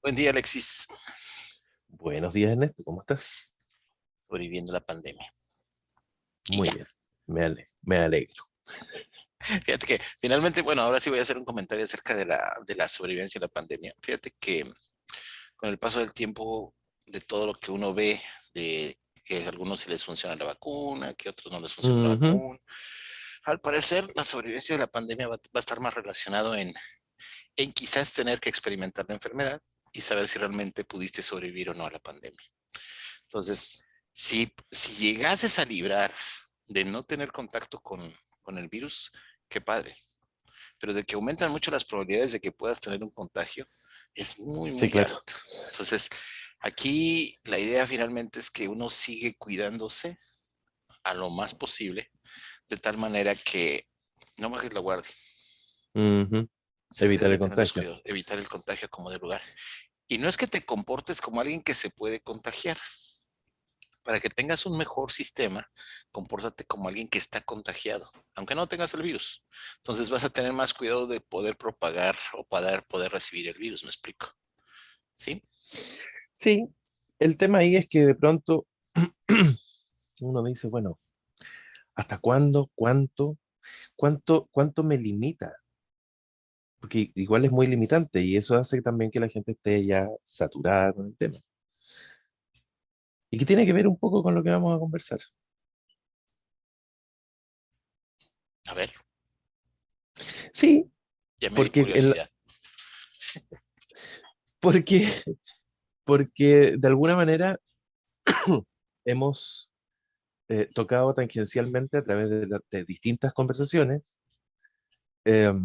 Buen día, Alexis. Buenos días, Ernesto, ¿cómo estás? Sobreviviendo la pandemia. Y Muy ya. bien, me alegro. Fíjate que finalmente, bueno, ahora sí voy a hacer un comentario acerca de la sobrevivencia de la pandemia. Fíjate que con el paso del tiempo, de todo lo que uno ve, de que a algunos sí les funciona la vacuna, que a otros no les funciona la Ujú. vacuna, al parecer la sobrevivencia de la pandemia va a estar más relacionado en quizás tener que experimentar la enfermedad y saber si realmente pudiste sobrevivir o no a la pandemia. Entonces, si llegases a librar de no tener contacto con el virus, qué padre. Pero de que aumentan mucho las probabilidades de que puedas tener un contagio, es muy, Sí, muy claro. alto. Entonces, aquí la idea finalmente es que uno sigue cuidándose a lo más posible, de tal manera que no bajes la guardia. Ujú. Se debes Evitar de el tener los contagio. cuidados, evitar el contagio como de lugar. Y no es que te comportes como alguien que se puede contagiar. Para que tengas un mejor sistema, compórtate como alguien que está contagiado, aunque no tengas el virus. Entonces vas a tener más cuidado de poder propagar o poder recibir el virus, ¿me explico? ¿Sí? Sí, el tema ahí es que de pronto uno dice, bueno, ¿hasta cuándo? ¿Cuánto me limita? Porque igual es muy limitante y eso hace también que la gente esté ya saturada con el tema. Y que tiene que ver un poco con lo que vamos a conversar. A ver, Sí, ya me dio porque, curiosidad. porque, porque de alguna manera hemos tocado tangencialmente a través de distintas conversaciones, em,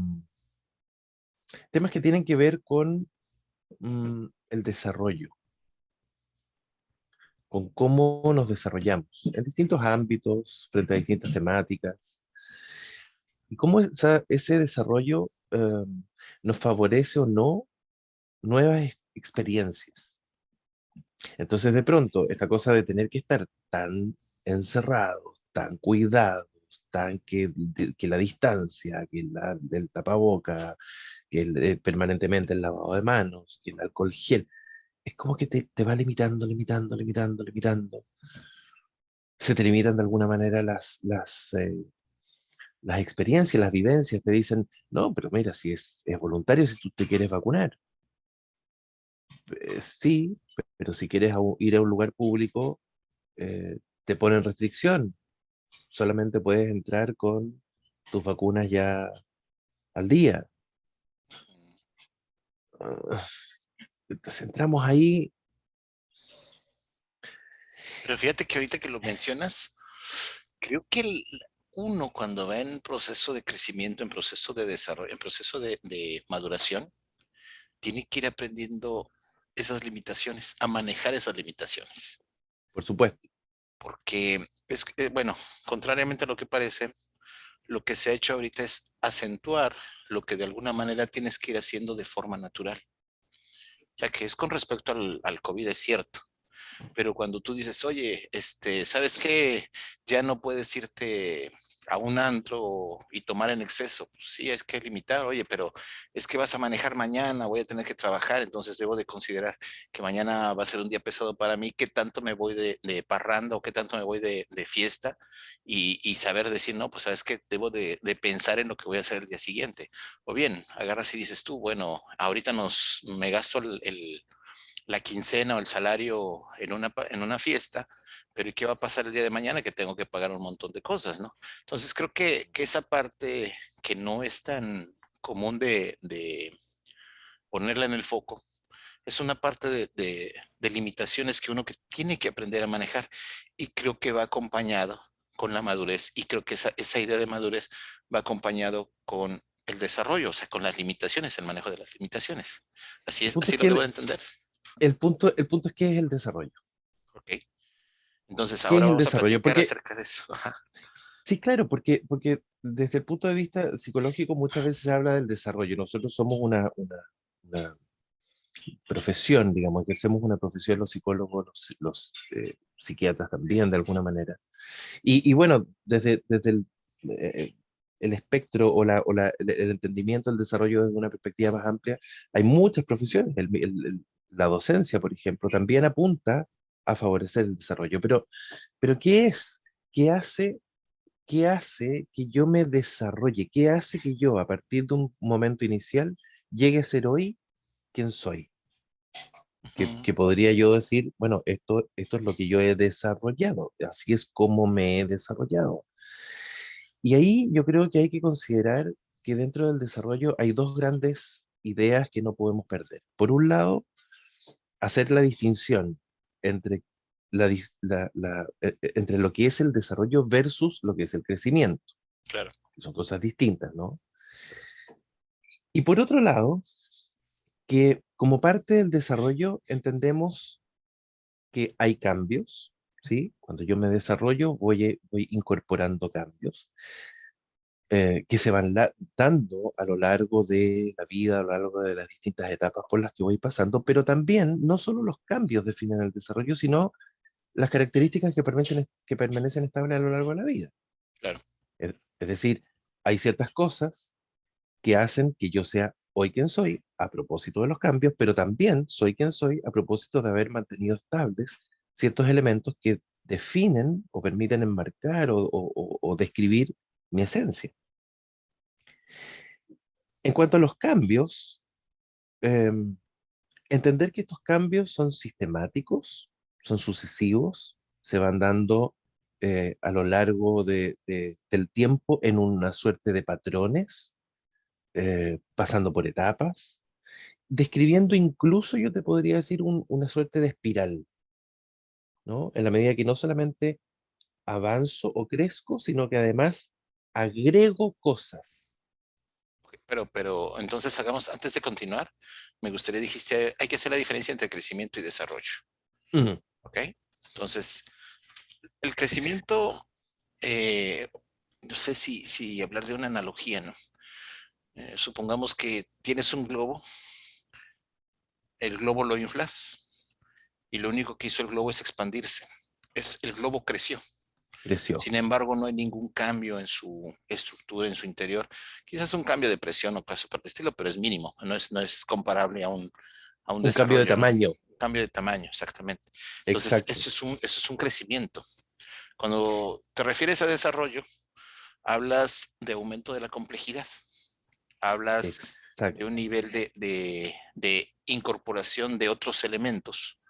temas que tienen que ver con el desarrollo, con cómo nos desarrollamos en distintos ámbitos, frente a distintas temáticas, y cómo ese desarrollo nos favorece o no nuevas experiencias. Entonces, de pronto, esta cosa de tener que estar tan encerrados, tan cuidados, que la distancia, el tapaboca, permanentemente el lavado de manos, que el alcohol gel, es como que te va limitando. Se te limitan de alguna manera las experiencias, las vivencias. Te dicen, no, pero mira, si es voluntario, si tú te quieres vacunar. Sí, pero si quieres ir a un lugar público, te ponen restricción. Solamente puedes entrar con tus vacunas ya al día. Ah, entonces entramos ahí. Pero fíjate que ahorita que lo mencionas, creo que uno cuando va en proceso de crecimiento, en proceso de desarrollo, en proceso de maduración, tiene que ir aprendiendo esas limitaciones, a manejar esas limitaciones. Por supuesto. Porque es que, bueno, contrariamente a lo que parece, lo que se ha hecho ahorita es acentuar lo que de alguna manera tienes que ir haciendo de forma natural. O sea, que es con respecto al COVID, es cierto, pero cuando tú dices, oye, ¿sabes qué? Ya no puedes irte a un antro y tomar en exceso. Pues sí, es que limitar, oye, pero es que vas a manejar mañana, voy a tener que trabajar, entonces debo de considerar que mañana va a ser un día pesado para mí, qué tanto me voy de parranda o qué tanto me voy de fiesta y saber decir, no, pues sabes que debo de pensar en lo que voy a hacer el día siguiente. O bien, agarras y dices tú, bueno, ahorita me gasto la quincena o el salario en una fiesta, pero ¿y qué va a pasar el día de mañana que tengo que pagar un montón de cosas, ¿no? Entonces creo que esa parte que no es tan común de ponerla en el foco, es una parte de limitaciones que uno que tiene que aprender a manejar y creo que va acompañado con la madurez y creo que esa idea de madurez va acompañado con el desarrollo, o sea, con las limitaciones, el manejo de las limitaciones. El punto Así es lo que debo de entender. el punto es que es el desarrollo. Ok. Entonces ¿Qué ahora es el vamos a desarrollo? platicar Porque, acerca de eso. Ajá. sí, claro, porque desde el punto de vista psicológico muchas veces se habla del desarrollo. Nosotros somos una profesión, digamos, ejercemos una profesión los psicólogos, los psiquiatras también, de alguna manera. Y bueno, desde eh, el espectro el entendimiento del desarrollo desde una perspectiva más amplia, hay muchas profesiones. la docencia, por ejemplo, también apunta a favorecer el desarrollo. Pero ¿qué es? ¿Qué hace? ¿Qué hace que yo me desarrolle? ¿Qué hace que yo, a partir de un momento inicial, llegue a ser hoy quien soy? Ujú. Que podría yo decir, bueno, esto es lo que yo he desarrollado, así es como me he desarrollado. Y ahí yo creo que hay que considerar que dentro del desarrollo hay dos grandes ideas que no podemos perder. Por un lado, hacer la distinción entre, entre lo que es el desarrollo versus lo que es el crecimiento, Claro. que son cosas distintas, ¿no? Y por otro lado, que como parte del desarrollo entendemos que hay cambios, ¿sí? Cuando yo me desarrollo voy incorporando cambios que se van dando a lo largo de la vida, a lo largo de las distintas etapas por las que voy pasando, pero también no solo los cambios definen el desarrollo, sino las características que permanecen estables a lo largo de la vida. Claro. Es decir, hay ciertas cosas que hacen que yo sea hoy quien soy a propósito de los cambios, pero también soy quien soy a propósito de haber mantenido estables ciertos elementos que definen o permiten enmarcar o describir mi esencia. En cuanto a los cambios, em, entender que estos cambios son sistemáticos, son sucesivos, se van dando a lo largo del tiempo en una suerte de patrones, pasando por etapas, describiendo incluso, yo te podría decir, una suerte de espiral, ¿no? En la medida que no solamente avanzo o crezco, sino que además agrego cosas. Ok, pero entonces hagamos, antes de continuar, me gustaría, dijiste, hay que hacer la diferencia entre crecimiento y desarrollo. Ujú. ¿Ok? Entonces, el crecimiento, no sé si hablar de una analogía, ¿no? Supongamos que tienes un globo, el globo lo inflas y lo único que hizo el globo es expandirse. El globo creció. Creció. Sin embargo, no hay ningún cambio en su estructura, en su interior. Quizás un cambio de presión o cosas por el estilo, pero es mínimo. No es comparable a un Un cambio de desarrollo, ¿no? tamaño. Cambio de tamaño, exactamente. Entonces, Exacto. eso es un crecimiento. Cuando te refieres a desarrollo, hablas de aumento de la complejidad, hablas de un Exacto. nivel de incorporación de otros elementos,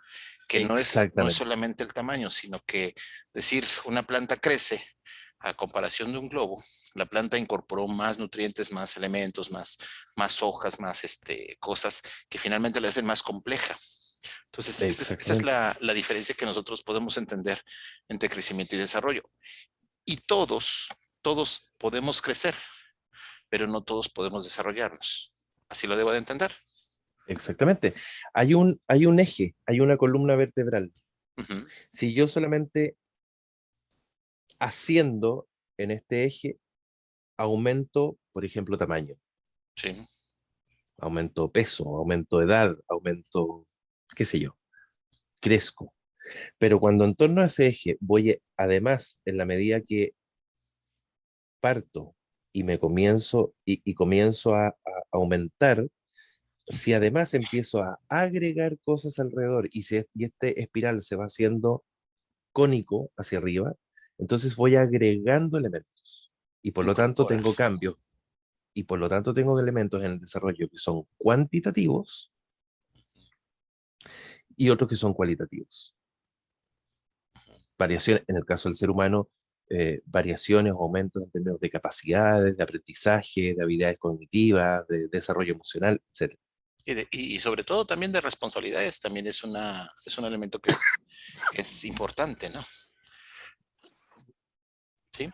que no es Exactamente. solamente el tamaño, sino que decir una planta crece a comparación de un globo, la planta incorporó más nutrientes, más elementos, más hojas, más cosas que finalmente la hacen más compleja. Entonces, esa es Exactamente. la diferencia que nosotros podemos entender entre crecimiento y desarrollo. Y todos podemos crecer, pero no todos podemos desarrollarnos. ¿Así lo debo de entender? Exactamente. Hay un eje, hay una columna vertebral. Ujú. Si yo solamente haciendo en este eje aumento, por ejemplo, tamaño, Sí, aumento peso, aumento edad, aumento, qué sé yo, crezco. Pero cuando en torno a ese eje voy, además, en la medida que parto y me comienzo a aumentar, si además empiezo a agregar cosas alrededor y este espiral se va haciendo cónico hacia arriba, entonces voy agregando elementos y por lo tanto tengo incorporas. cambios y por lo tanto tengo elementos en el desarrollo que son cuantitativos y otros que son cualitativos. Variaciones, en el caso del ser humano, variaciones o aumentos en términos de capacidades, de aprendizaje, de habilidades cognitivas, de desarrollo emocional, etc. Y sobre todo también de responsabilidades, también es un elemento que es importante, ¿no? Sí.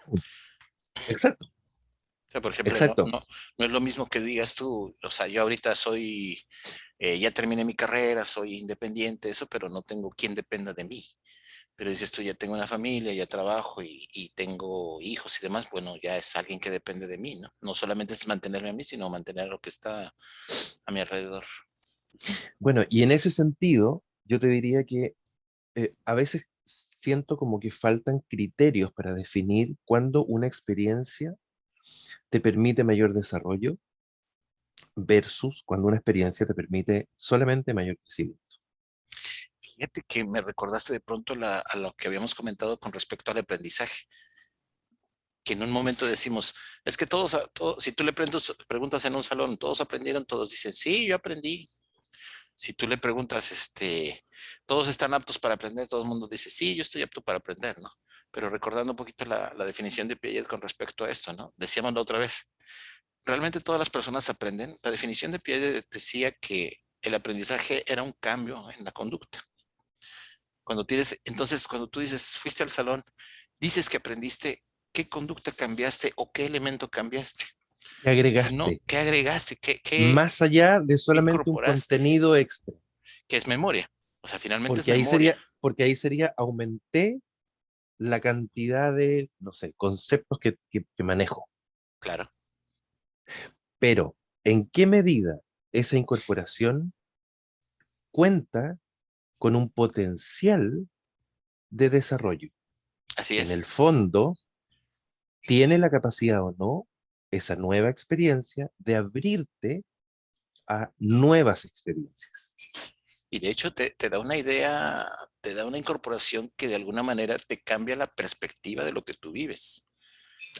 Exacto, O sea, por ejemplo, exacto. no es lo mismo que digas tú, o sea, yo ahorita ya terminé mi carrera, soy independiente, eso, pero no tengo quien dependa de mí. Pero dices tú, ya tengo una familia, ya trabajo y tengo hijos y demás, bueno, ya es alguien que depende de mí, ¿no? No solamente es mantenerme a mí, sino mantener lo que está a mi alrededor. Bueno, y en ese sentido, yo te diría que a veces siento como que faltan criterios para definir cuándo una experiencia te permite mayor desarrollo versus cuando una experiencia te permite solamente mayor crecimiento. Fíjate que me recordaste de pronto a lo que habíamos comentado con respecto al aprendizaje, que en un momento decimos, es que si tú le preguntas en un salón, todos aprendieron, todos dicen, sí, yo aprendí. Si tú le preguntas, todos están aptos para aprender, todo el mundo dice, sí, yo estoy apto para aprender, ¿no? Pero recordando un poquito la definición de Piaget con respecto a esto, ¿no? Decíamos la otra vez, ¿realmente todas las personas aprenden? La definición de Piaget decía que el aprendizaje era un cambio en la conducta. Entonces, cuando tú dices, fuiste al salón, dices que aprendiste, ¿qué conducta cambiaste o qué elemento cambiaste? ¿Qué Si no, agregaste? ¿qué agregaste? ¿Qué Más allá de solamente un incorporaste? contenido extra. ¿Qué es memoria? O sea, finalmente es Porque memoria. porque ahí sería, aumenté la cantidad de, no sé, conceptos que manejo. Claro. Pero, ¿en qué medida esa incorporación cuenta con un potencial de desarrollo? Así En el es. fondo, ¿tiene la capacidad o no esa nueva experiencia de abrirte a nuevas experiencias? Y de hecho te da una idea, te da una incorporación que de alguna manera te cambia la perspectiva de lo que tú vives.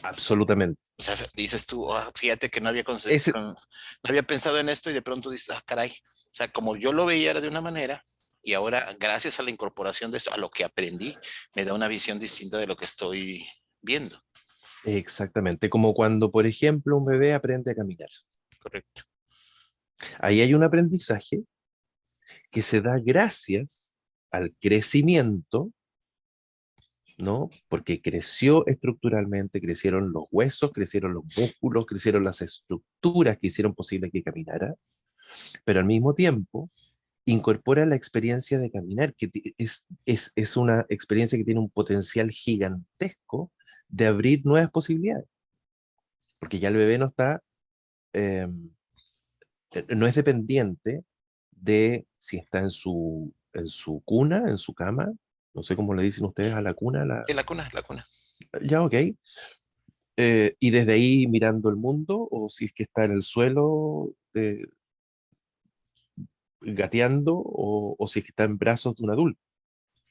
Absolutamente. O sea, dices tú, "Ah, fíjate que Ese, no había pensado en esto y de pronto dices, ah, caray. O sea, como yo lo veía era de una manera y ahora gracias a la incorporación de eso, a lo que aprendí, me da una visión distinta de lo que estoy viendo. exactamente, como cuando, por ejemplo, un bebé aprende a caminar. Correcto. Ahí hay un aprendizaje que se da gracias al crecimiento, ¿no? Porque creció estructuralmente, crecieron los huesos, crecieron los músculos, crecieron las estructuras que hicieron posible que caminara, pero al mismo tiempo incorpora la experiencia de caminar, que es una experiencia que tiene un potencial gigantesco de abrir nuevas posibilidades, porque ya el bebé no está, eh, no es dependiente de si está en su cuna, en su cama, no sé cómo le dicen ustedes a la cuna, Sí, la cuna, la cuna. ya ok, y desde ahí mirando el mundo, o si es que está en el suelo gateando, o si es que está en brazos de un adulto,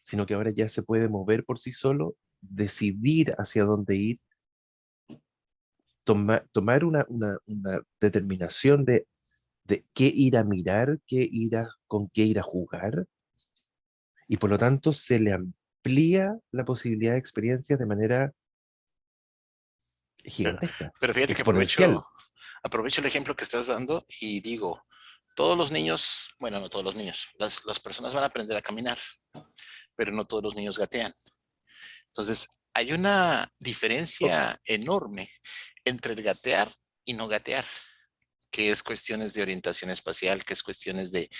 sino que ahora ya se puede mover por sí solo, decidir hacia dónde ir, tomar una determinación de qué ir a mirar, con qué ir a jugar, y por lo tanto se le amplía la posibilidad de experiencias de manera Pero, gigantesca, pero fíjate que exponencial. aprovecho el ejemplo que estás dando y digo, todos los niños, bueno, no todos los niños, las personas van a aprender a caminar, pero no todos los niños gatean. Entonces, hay una O- diferencia enorme entre el gatear y no gatear, que es cuestiones de orientación espacial, que es cuestiones de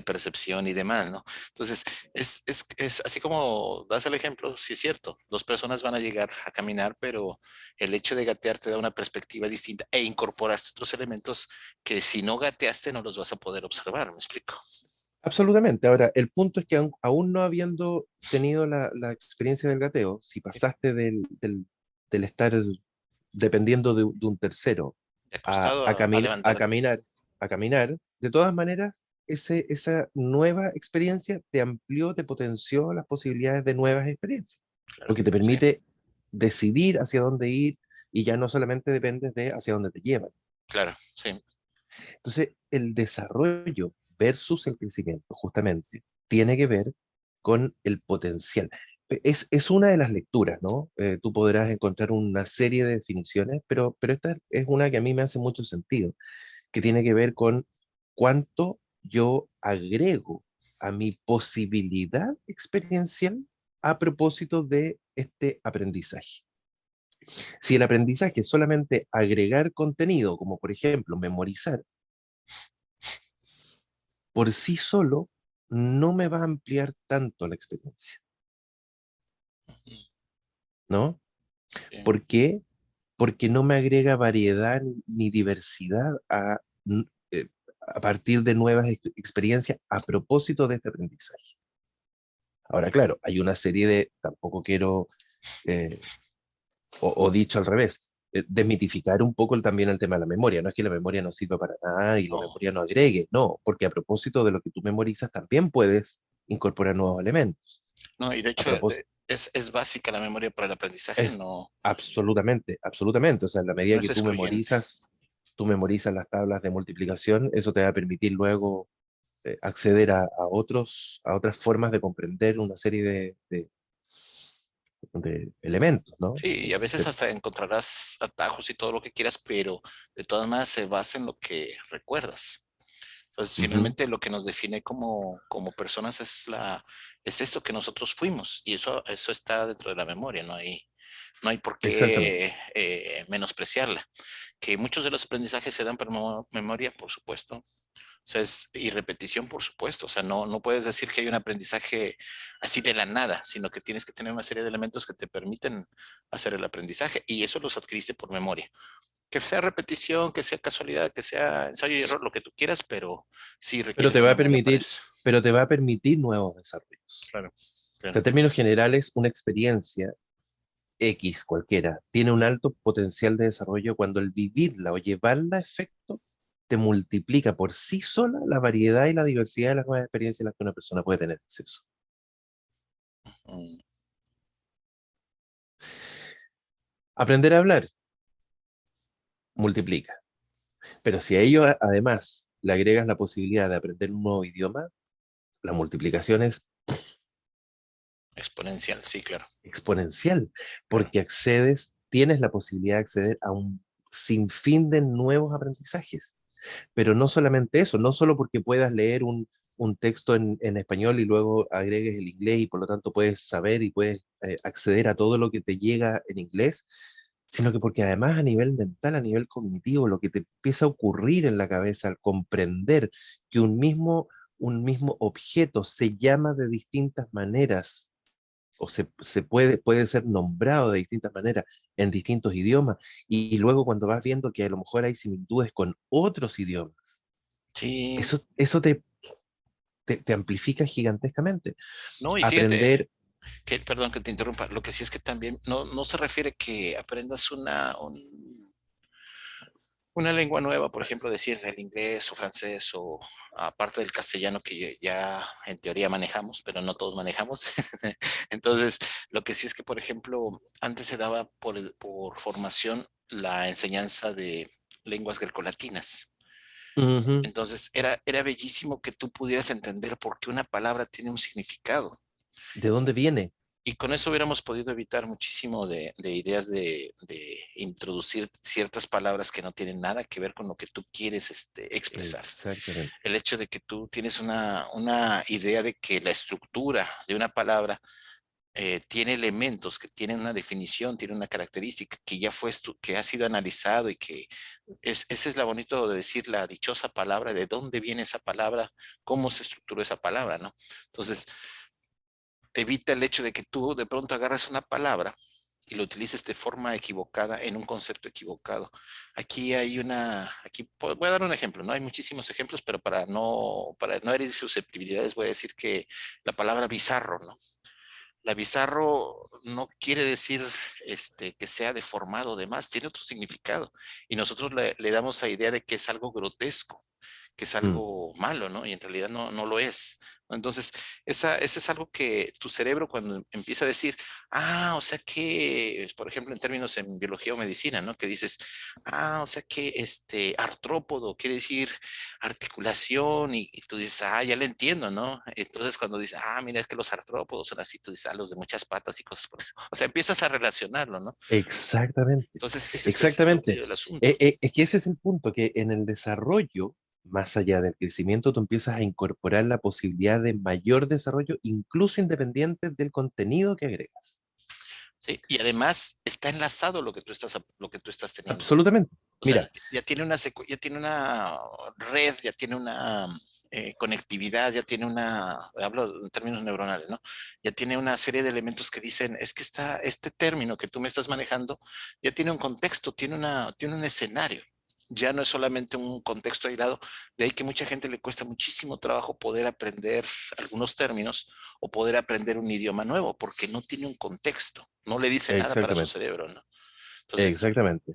percepción y demás, ¿no? Entonces, es así como das el ejemplo, sí es cierto, dos personas van a llegar a caminar, pero el hecho de gatear te da una perspectiva distinta e incorporaste otros elementos que si no gateaste no los vas a poder observar, ¿me explico? Absolutamente. Ahora, el punto es que aún no habiendo tenido la experiencia del gateo, si pasaste del estar dependiendo de un tercero De acostado a a levantarte. caminar, de todas maneras, esa nueva experiencia te amplió, te potenció las posibilidades de nuevas experiencias, Claro, porque te sí, permite decidir hacia dónde ir y ya no solamente dependes de hacia dónde te llevan. claro, sí. Entonces, el desarrollo versus el crecimiento, justamente, tiene que ver con el potencial. Es una de las lecturas, ¿no? Tú podrás encontrar una serie de definiciones, pero esta es una que a mí me hace mucho sentido, que tiene que ver con cuánto yo agrego a mi posibilidad experiencial a propósito de este aprendizaje. Si el aprendizaje es solamente agregar contenido, como por ejemplo memorizar, por sí solo no me va a ampliar tanto la experiencia, ¿no? Sí. ¿Por qué? Porque no me agrega variedad ni diversidad a partir de nuevas experiencias a propósito de este aprendizaje. Ahora, claro, hay una serie tampoco quiero, eh, o dicho al revés, desmitificar un poco también el tema de la memoria. No es que la memoria no sirva para nada y la No, memoria no agregue, no, porque a propósito de lo que tú memorizas también puedes incorporar nuevos elementos. No, y de A hecho propósito, es básica la memoria para el aprendizaje, es no, absolutamente, absolutamente. O sea, en la no medida es que excluyente. tú memorizas las tablas de multiplicación, eso te va a permitir luego acceder a otras formas de comprender una serie de elementos, ¿no? Sí, y a veces hasta encontrarás atajos y todo lo que quieras, pero de todas maneras se basa en lo que recuerdas. Entonces, Ujú, finalmente lo que nos define como personas es eso que nosotros fuimos, y eso está dentro de la memoria, no hay por exactamente. qué menospreciarla. Que muchos de los aprendizajes se dan por memoria, por supuesto. O sea, y repetición, por supuesto. O sea, no puedes decir que hay un aprendizaje así de la nada, sino que tienes que tener una serie de elementos que te permiten hacer el aprendizaje. Y eso los adquiriste por memoria. Que sea repetición, que sea casualidad, que sea ensayo y error, lo que tú quieras, pero sí Pero requieres te la va a memoria para permitir, eso. pero te va a permitir nuevos desarrollos. Claro, O sea, claro. en términos generales, una experiencia X cualquiera tiene un alto potencial de desarrollo cuando el vivirla o llevarla a efecto te multiplica por sí sola la variedad y la diversidad de las nuevas experiencias a las que una persona puede tener acceso. Mm, Aprender a hablar multiplica, pero si a ello además le agregas la posibilidad de aprender un nuevo idioma, la multiplicación es exponencial, sí, claro, exponencial, claro. porque tienes la posibilidad de acceder a un sinfín de nuevos aprendizajes. Pero no solamente eso, no solo porque puedas leer un texto en español y luego agregues el inglés y por lo tanto puedes saber y puedes acceder a todo lo que te llega en inglés, sino que porque además a nivel mental, a nivel cognitivo, lo que te empieza a ocurrir en la cabeza al comprender que un mismo objeto se llama de distintas maneras o puede ser nombrado de distintas maneras en distintos idiomas, y luego cuando vas viendo que a lo mejor hay similitudes con otros idiomas, Sí, eso te amplifica gigantescamente. no, y fíjate, Aprender, perdón que te interrumpa, lo que sí es que también no se refiere que aprendas una lengua nueva, por ejemplo, decir el inglés o francés o aparte del castellano que ya en teoría manejamos, pero no todos manejamos. Entonces, lo que sí es que, por ejemplo, antes se daba por formación la enseñanza de lenguas grecolatinas. ujú, Entonces, era bellísimo que tú pudieras entender por qué una palabra tiene un significado. ¿de dónde viene? Y con eso hubiéramos podido evitar muchísimo de ideas de introducir ciertas palabras que no tienen nada que ver con lo que tú quieres expresar. Exactamente, El hecho de que tú tienes una idea de que la estructura de una palabra tiene elementos, que tiene una definición, tiene una característica que ya que ha sido analizado y que ese es lo bonito de decir la dichosa palabra, de dónde viene esa palabra, cómo se estructuró esa palabra, ¿no? Entonces, te evita el hecho de que tú de pronto agarres una palabra y lo utilices de forma equivocada en un concepto equivocado. Aquí voy a dar un ejemplo, ¿no? Hay muchísimos ejemplos, pero para no herir susceptibilidades voy a decir que la palabra bizarro, ¿no? La bizarro no quiere decir que sea deformado o demás, tiene otro significado. Y nosotros le damos la idea de que es algo grotesco, que es mm, algo malo, ¿no? Y en realidad no lo es. ¿No? Entonces, ese es algo que tu cerebro cuando empieza a decir, o sea que, por ejemplo, en términos en biología o medicina, ¿no? Que dices, o sea que artrópodo quiere decir articulación y tú dices, ya le entiendo, ¿no? Entonces cuando dices, mira, es que los artrópodos son así, tú dices, los de muchas patas y cosas por eso. O sea, empiezas a relacionarlo, ¿no? exactamente, Entonces, ese es el exactamente. meollo del asunto. Es que ese es el punto, que en el desarrollo, más allá del crecimiento, tú empiezas a incorporar la posibilidad de mayor desarrollo, incluso independiente del contenido que agregas. ¿Sí? Y además está enlazado lo que tú estás teniendo. Absolutamente. O sea, Mira, ya tiene una red, ya tiene una conectividad, hablo en términos neuronales, ¿no? Ya tiene una serie de elementos que dicen, es que este término que tú me estás manejando ya tiene un contexto, tiene un escenario. Ya no es solamente un contexto aislado, de ahí que mucha gente le cuesta muchísimo trabajo poder aprender algunos términos o poder aprender un idioma nuevo, porque no tiene un contexto, no le dice nada para su exactamente, cerebro, ¿no? Entonces, exactamente.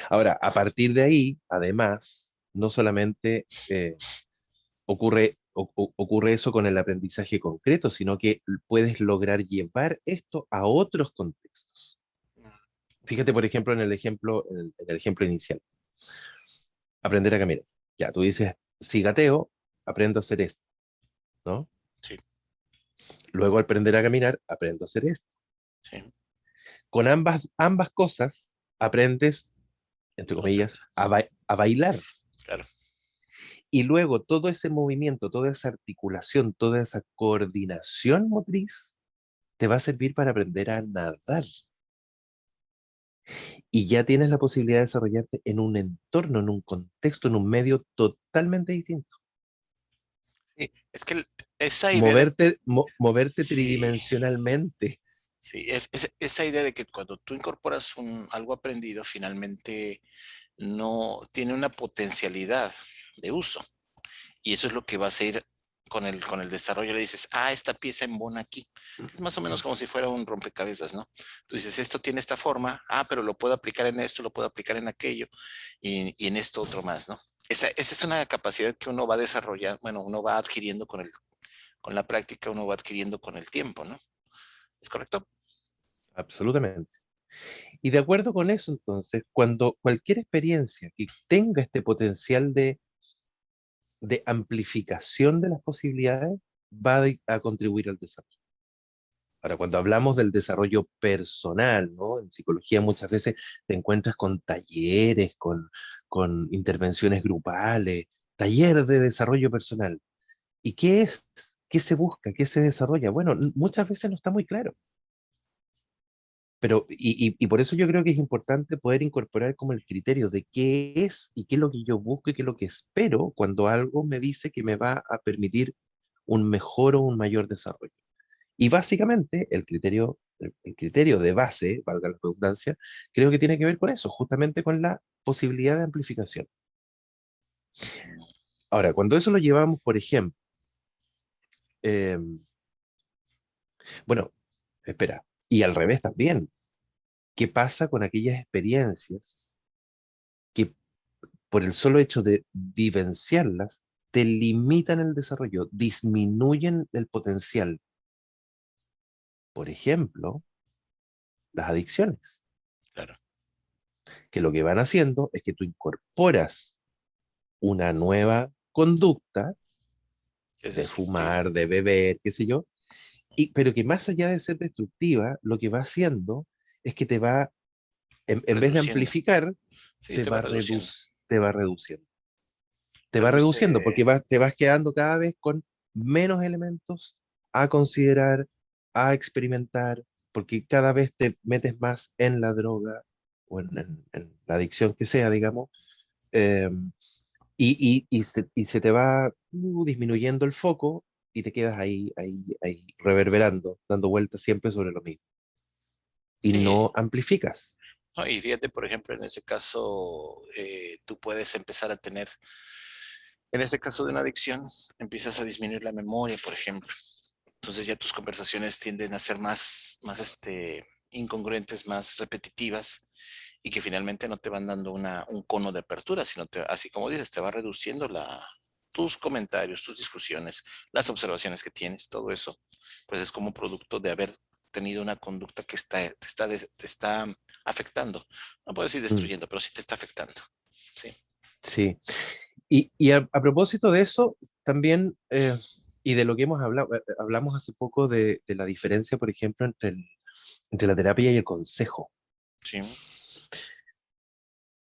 Ahora, a partir de ahí, además, no solamente ocurre ocurre eso con el aprendizaje concreto, sino que puedes lograr llevar esto a otros contextos. Fíjate, por ejemplo, en el ejemplo inicial. Aprender a caminar. Ya, tú dices, si gateo, aprendo a hacer esto, ¿no? Sí, Luego, al aprender a caminar, aprendo a hacer esto. sí. Con ambas cosas, aprendes, entre comillas, a bailar. Claro. Y luego todo ese movimiento, toda esa articulación, toda esa coordinación motriz te va a servir para aprender a nadar. Y ya tienes la posibilidad de desarrollarte en un entorno, en un contexto, en un medio totalmente distinto. Sí, es que esa idea de, Moverte sí, tridimensionalmente. sí, esa idea de que cuando tú incorporas algo aprendido, finalmente no tiene una potencialidad de uso. Y eso es lo que vas a ir con el desarrollo. Le dices, ah, esta pieza embona aquí. Es más o menos como si fuera un rompecabezas, ¿no? Tú dices, esto tiene esta forma, ah, pero lo puedo aplicar en esto, lo puedo aplicar en aquello y en esto otro más, ¿no? Esa es una capacidad que uno va desarrollando, bueno, uno va adquiriendo con la práctica, uno va adquiriendo con el tiempo, ¿no? ¿Es correcto? Absolutamente. Y de acuerdo con eso, entonces, cuando cualquier experiencia que tenga este potencial de amplificación de las posibilidades va a contribuir al desarrollo. Ahora, cuando hablamos del desarrollo personal, ¿no? En psicología muchas veces te encuentras con talleres, con intervenciones grupales, taller de desarrollo personal. ¿Y qué es? ¿Qué se busca? ¿Qué se desarrolla? Bueno, muchas veces no está muy claro. Pero, y por eso yo creo que es importante poder incorporar como el criterio de qué es y qué es lo que yo busco y qué es lo que espero cuando algo me dice que me va a permitir un mejor o un mayor desarrollo. Y básicamente el criterio de base, valga la redundancia, creo que tiene que ver con eso, justamente con la posibilidad de amplificación. Ahora, cuando eso lo llevamos, por ejemplo, eh, bueno, espera, y al revés también, ¿qué pasa con aquellas experiencias que por el solo hecho de vivenciarlas te limitan el desarrollo, disminuyen el potencial? Por ejemplo, las adicciones, Claro. que lo que van haciendo es que tú incorporas una nueva conducta Es de destructiva. fumar, de beber, qué sé yo, pero que más allá de ser destructiva, lo que va haciendo es que te va, en vez de Reduciendo. amplificar, Sí, te va reduciendo. te va reduciendo. Te va reduciendo Reduce. porque te vas quedando cada vez con menos elementos a considerar, a experimentar, porque cada vez te metes más en la droga o en la adicción que sea, digamos, eh, y se te va disminuyendo el foco y te quedas ahí reverberando, dando vueltas siempre sobre lo mismo. Y Sí. no amplificas. No, y fíjate, por ejemplo, en ese caso, tú puedes empezar a tener, en este caso de una adicción, empiezas a disminuir la memoria, por ejemplo. Entonces ya tus conversaciones tienden a ser más incongruentes, más repetitivas y que finalmente no te van dando un cono de apertura, sino así como dices, te va reduciendo tus comentarios, tus discusiones, las observaciones que tienes, todo eso, pues es como producto de haber tenido una conducta que te está afectando. No puedo decir Mm, destruyendo, pero sí te está afectando. Sí, sí. Y a propósito de eso, también, y de lo que hemos hablado, hablamos hace poco de la diferencia, por ejemplo, entre la terapia y el consejo. sí,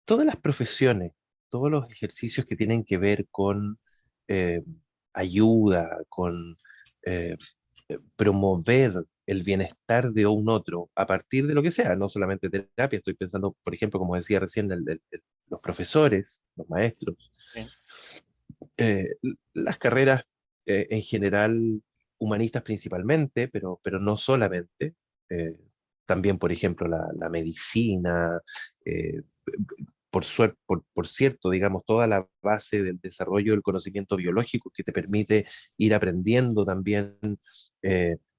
Todas las profesiones, todos los ejercicios que tienen que ver con eh, ayuda, con eh, promover el bienestar de un otro a partir de lo que sea, no solamente terapia, estoy pensando, por ejemplo, como decía recién, los profesores, los maestros, sí, las carreras en general, humanistas principalmente, pero no solamente, eh, también, por ejemplo, la medicina, eh, por cierto, digamos, toda la base del desarrollo del conocimiento biológico que te permite ir aprendiendo también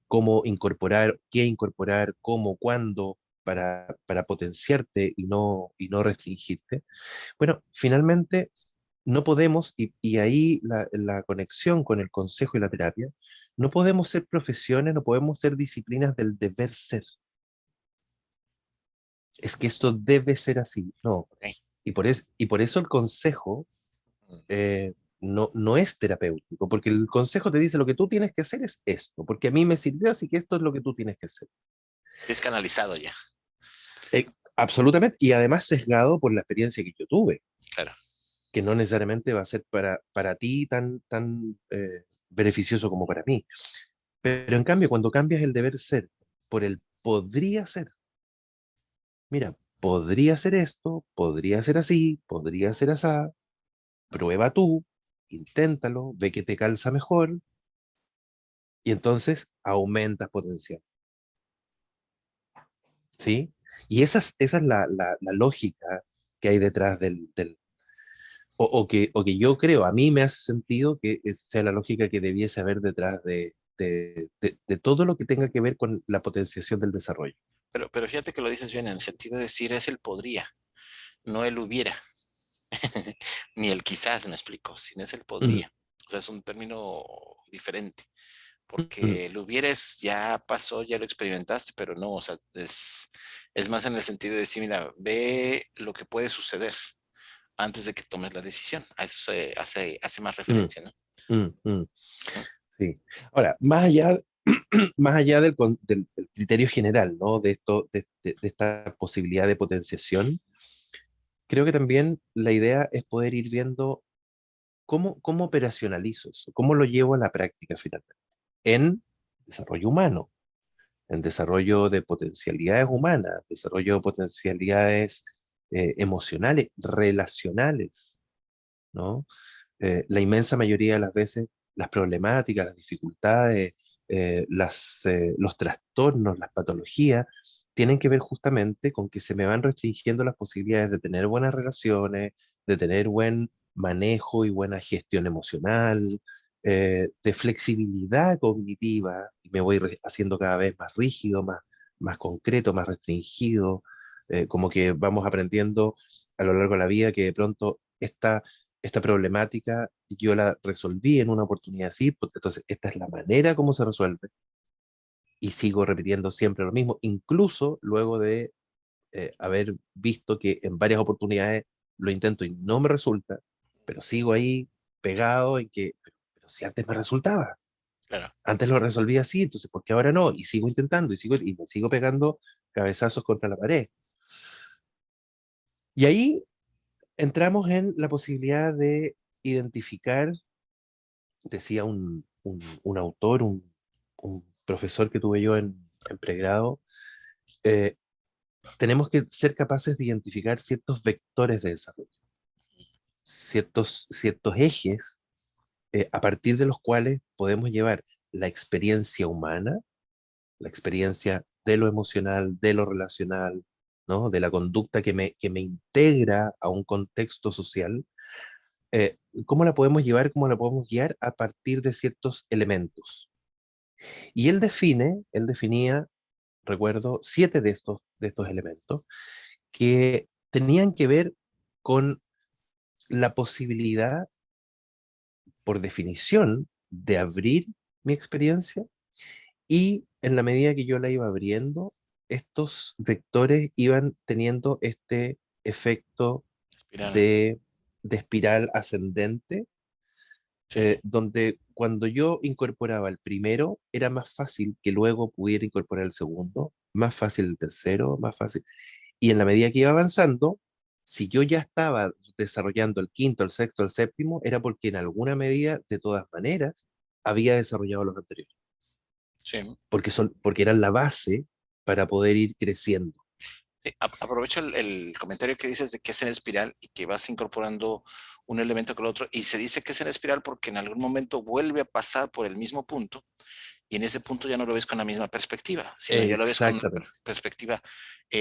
cómo incorporar, qué incorporar, cómo, cuándo, para potenciarte y no restringirte. Bueno, finalmente no podemos, y ahí la conexión con el consejo y la terapia, no podemos ser profesiones, no podemos ser disciplinas del deber ser. Es que esto debe ser así. No. Ok. Y por eso el consejo no es terapéutico, porque el consejo te dice lo que tú tienes que hacer es esto, porque a mí me sirvió, así que esto es lo que tú tienes que hacer. Es canalizado ya, Eh, Absolutamente, y además sesgado por la experiencia que yo tuve, claro. que no necesariamente va a ser para ti tan beneficioso como para mí. Pero en cambio, cuando cambias el deber ser por el podría ser, mira, podría ser esto, podría ser así, podría ser así, prueba tú, inténtalo, ve que te calza mejor y entonces aumentas potencial, ¿sí? Y esa es la lógica que hay detrás o que yo creo, a mí me hace sentido que sea la lógica que debiese haber detrás de todo lo que tenga que ver con la potenciación del desarrollo. Pero fíjate que lo dices bien en el sentido de decir es el podría, no el hubiera, ni el quizás, me explico, sino es el Mm, podría. O sea, es un término diferente, mm, porque el hubiera es ya pasó, ya lo experimentaste, pero no, o sea, es más en el sentido de decir, mira, ve lo que puede suceder antes de que tomes la decisión. A eso se hace más mm, referencia, ¿no? mm. Sí. Ahora, más allá del criterio general, ¿no? De esto, de esta posibilidad de potenciación, creo que también la idea es poder ir viendo cómo operacionalizo eso, cómo lo llevo a la práctica finalmente, en desarrollo humano, en desarrollo de potencialidades humanas, desarrollo de potencialidades emocionales, relacionales, ¿no? La inmensa mayoría de las veces las problemáticas, las dificultades, los trastornos, las patologías, tienen que ver justamente con que se me van restringiendo las posibilidades de tener buenas relaciones, de tener buen manejo y buena gestión emocional, de flexibilidad cognitiva, y me voy haciendo cada vez más rígido, más concreto, más restringido, como que vamos aprendiendo a lo largo de la vida que de pronto esta problemática yo la resolví en una oportunidad así, pues, entonces esta es la manera como se resuelve y sigo repitiendo siempre lo mismo, incluso luego de haber visto que en varias oportunidades lo intento y no me resulta, pero sigo ahí pegado en que, pero si antes me resultaba, Claro. antes lo resolví así, entonces ¿por qué ahora no? Y sigo intentando y me sigo pegando cabezazos contra la pared. Y ahí entramos en la posibilidad de identificar, decía un autor, un profesor que tuve yo en pregrado, eh, tenemos que ser capaces de identificar ciertos vectores de desarrollo, ciertos ejes a partir de los cuales podemos llevar la experiencia humana, la experiencia de lo emocional, de lo relacional, ¿no? De la conducta que me integra a un contexto social, eh, ¿cómo la podemos llevar, cómo la podemos guiar a partir de ciertos elementos? Y él definía, recuerdo, 7 de estos elementos que tenían que ver con la posibilidad, por definición, de abrir mi experiencia y en la medida que yo la iba abriendo, estos vectores iban teniendo este efecto Espiral. de espiral ascendente, Sí. donde cuando yo incorporaba el primero, era más fácil que luego pudiera incorporar el segundo, más fácil el tercero, más fácil. Y en la medida que iba avanzando, si yo ya estaba desarrollando el quinto, el sexto, el séptimo, era porque en alguna medida, de todas maneras, había desarrollado los anteriores, Sí. porque eran la base para poder ir creciendo. Sí, aprovecho el comentario que dices de que es en espiral y que vas incorporando un elemento con el otro y se dice que es en espiral porque en algún momento vuelve a pasar por el mismo punto y en ese punto ya no lo ves con la misma perspectiva, sino ya lo ves con una Exactamente. perspectiva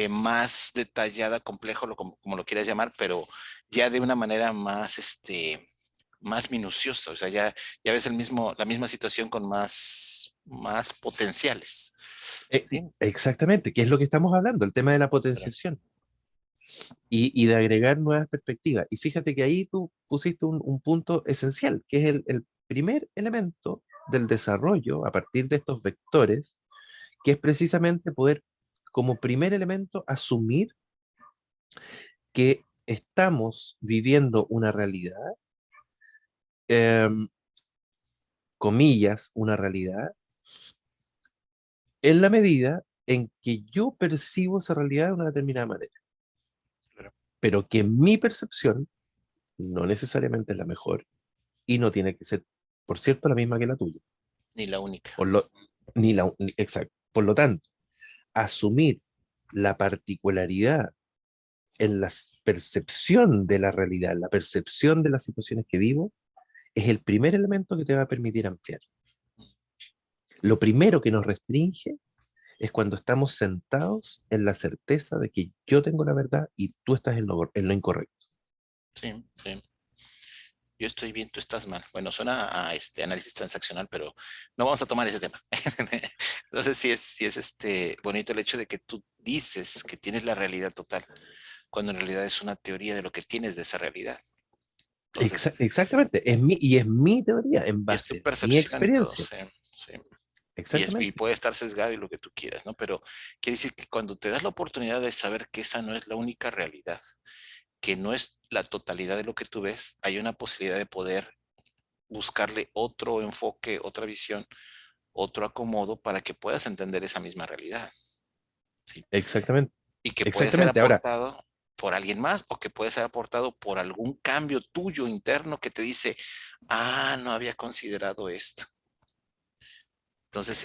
más detallada, complejo, como lo quieras llamar, pero ya de una manera más, más minuciosa, o sea, ya ves la misma situación con más potenciales. E- ¿Sí? Exactamente, que es lo que estamos hablando, el tema de la potenciación. y de agregar nuevas perspectivas. Y fíjate que ahí tú pusiste un punto esencial, que es el primer elemento del desarrollo a partir de estos vectores, que es precisamente poder, como primer elemento, asumir que estamos viviendo una realidad, em, comillas, una realidad, en la medida en que yo percibo esa realidad de una determinada manera, Claro. pero que mi percepción no necesariamente es la mejor y no tiene que ser, por cierto, la misma que la tuya. Ni la única. Por lo, exacto. Por lo tanto, asumir la particularidad en la percepción de la realidad, en la percepción de las situaciones que vivo, es el primer elemento que te va a permitir ampliar. Lo primero que nos restringe es cuando estamos sentados en la certeza de que yo tengo la verdad y tú estás en lo incorrecto. Sí, sí. Yo estoy bien, tú estás mal. Bueno, suena a este análisis transaccional, pero no vamos a tomar ese tema. Entonces sí es bonito el hecho de que tú dices que tienes la realidad total, cuando en realidad es una teoría de lo que tienes de esa realidad. Entonces, Exactamente, es mi teoría en y es tu base a mi percepción y todo, experiencia. sí, sí. Y Exactamente, puede estar sesgado y lo que tú quieras, ¿no? Pero quiere decir que cuando te das la oportunidad de saber que esa no es la única realidad, que no es la totalidad de lo que tú ves, hay una posibilidad de poder buscarle otro enfoque, otra visión, otro acomodo para que puedas entender esa misma realidad, ¿sí? exactamente, Y que puede ser exactamente. Ahora, aportado por alguien más o que puede ser aportado por algún cambio tuyo interno que te dice, ah, no había considerado esto. Entonces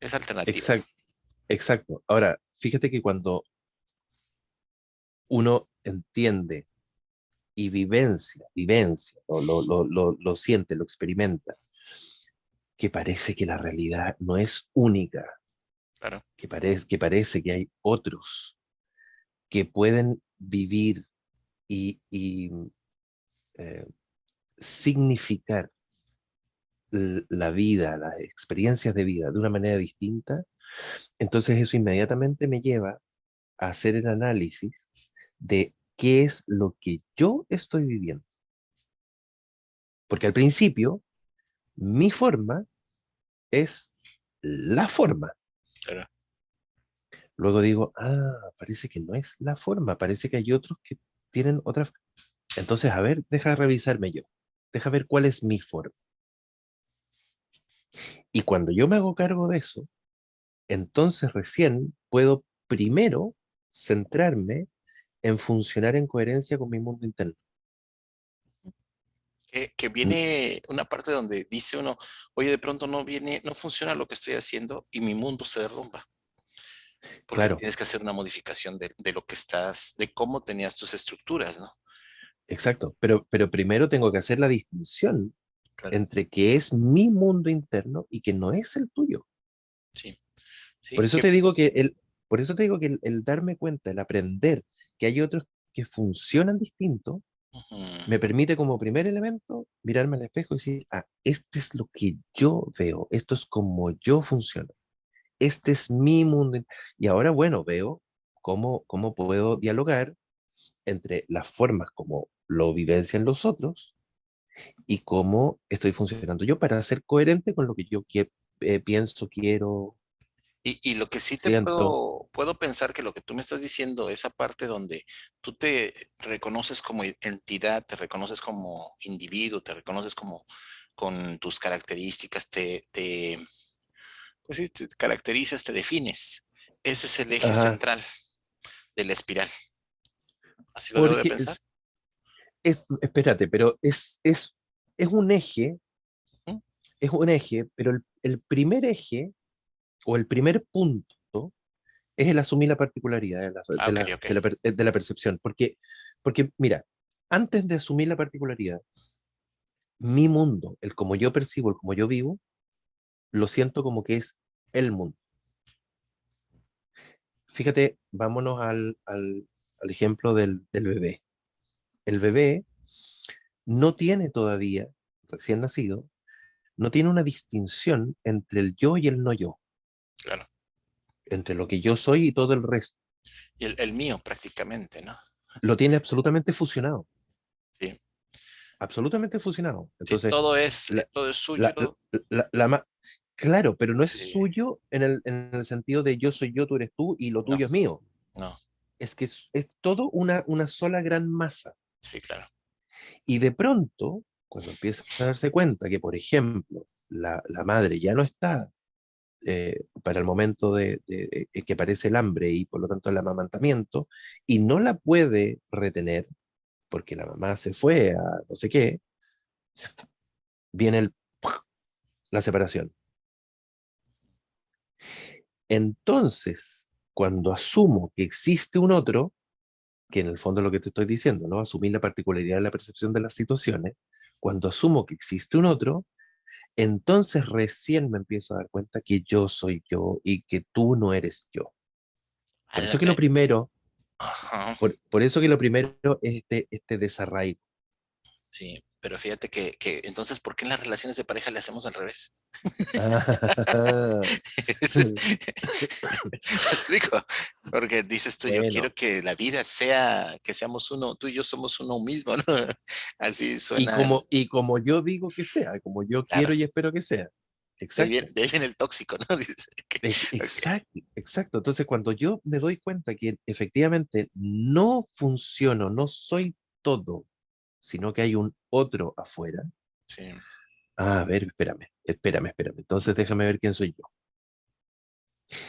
es alternativo. exacto, exacto. Ahora, fíjate que cuando uno entiende y vivencia, lo siente, lo experimenta, que parece que la realidad no es única, Claro. que parece que hay otros que pueden vivir y eh, significar la vida, las experiencias de vida de una manera distinta, entonces eso inmediatamente me lleva a hacer el análisis de qué es lo que yo estoy viviendo. Porque al principio, mi forma es la forma. Claro. Luego digo, ah, parece que no es la forma, parece que hay otros que tienen otra. Entonces, a ver, deja revisarme yo. Deja ver cuál es mi forma. Y cuando yo me hago cargo de eso, entonces recién puedo primero centrarme en funcionar en coherencia con mi mundo interno. Que Mm, viene una parte donde dice uno, oye, de pronto no viene, no funciona lo que estoy haciendo y mi mundo se derrumba, porque claro, tienes que hacer una modificación de lo que estás, de cómo tenías tus estructuras, ¿no? exacto. Pero primero tengo que hacer la distinción Claro. entre que es mi mundo interno y que no es el tuyo. Sí, Por sí, eso te digo que por eso te digo que el darme cuenta, el aprender que hay otros que funcionan distinto, ujú. me permite como primer elemento mirarme al espejo y decir, ah, este es lo que yo veo, esto es como yo funciono, este es mi mundo. Y ahora, bueno, veo cómo puedo dialogar entre las formas como lo vivencian los otros y cómo estoy funcionando yo para ser coherente con lo que yo pienso, quiero, Y lo que sí te siento. puedo pensar que lo que tú me estás diciendo, esa parte donde tú te reconoces como entidad, te reconoces como individuo, te reconoces como con tus características, pues sí, te caracterizas, te defines. Ese es el eje Ajá, central de la espiral. ¿Así lo debo de porque pensar? espérate, pero es un eje, ¿Mm? pero el primer eje o el primer punto es el asumir la particularidad Ah, ok, ok. de la percepción. Porque, mira, antes de asumir la particularidad, mi mundo, el como yo percibo, el como yo vivo, lo siento como que es el mundo. Fíjate, vámonos al ejemplo del bebé. El bebé no tiene todavía, recién nacido, no tiene una distinción entre el yo y el no yo, Claro. entre lo que yo soy y todo el resto. Y el mío prácticamente, ¿no? Lo tiene absolutamente fusionado, Sí, absolutamente fusionado. sí, Entonces, la, todo es la, suyo. la, la ma- claro, pero no es Sí, suyo en el sentido de yo soy yo, tú eres tú y lo no, tuyo es mío. no, Es que es todo una sola gran masa. sí, claro. Y de pronto, cuando empieza a darse cuenta que, por ejemplo, la madre ya no está para el momento de que aparece el hambre y por lo tanto el amamantamiento, y no la puede retener porque la mamá se fue a no sé qué, viene la separación. Entonces, cuando asumo que existe un otro, que en el fondo es lo que te estoy diciendo, ¿no? Asumir la particularidad de la percepción de las situaciones, cuando asumo que existe un otro, entonces recién me empiezo a dar cuenta que yo soy yo y que tú no eres yo. Por eso que lo Ándale. primero, Ajá. por eso que lo primero es este desarraigo. Sí, pero fíjate que entonces, ¿por qué en las relaciones de pareja le hacemos al revés? Ah, ¿Me explico? Porque dices tú, yo quiero bueno, que la vida sea, que seamos uno, tú y yo somos uno mismo, ¿no? Así y suena, y como yo digo que sea, como yo claro, quiero y espero que sea. Exacto. de ahí viene el tóxico, ¿no? Dice que, ok, Exacto, exacto. Entonces, cuando yo me doy cuenta que efectivamente no funciono, no soy todo, sino que hay un otro afuera, sí. a ver, espérame. Entonces, déjame ver quién soy yo.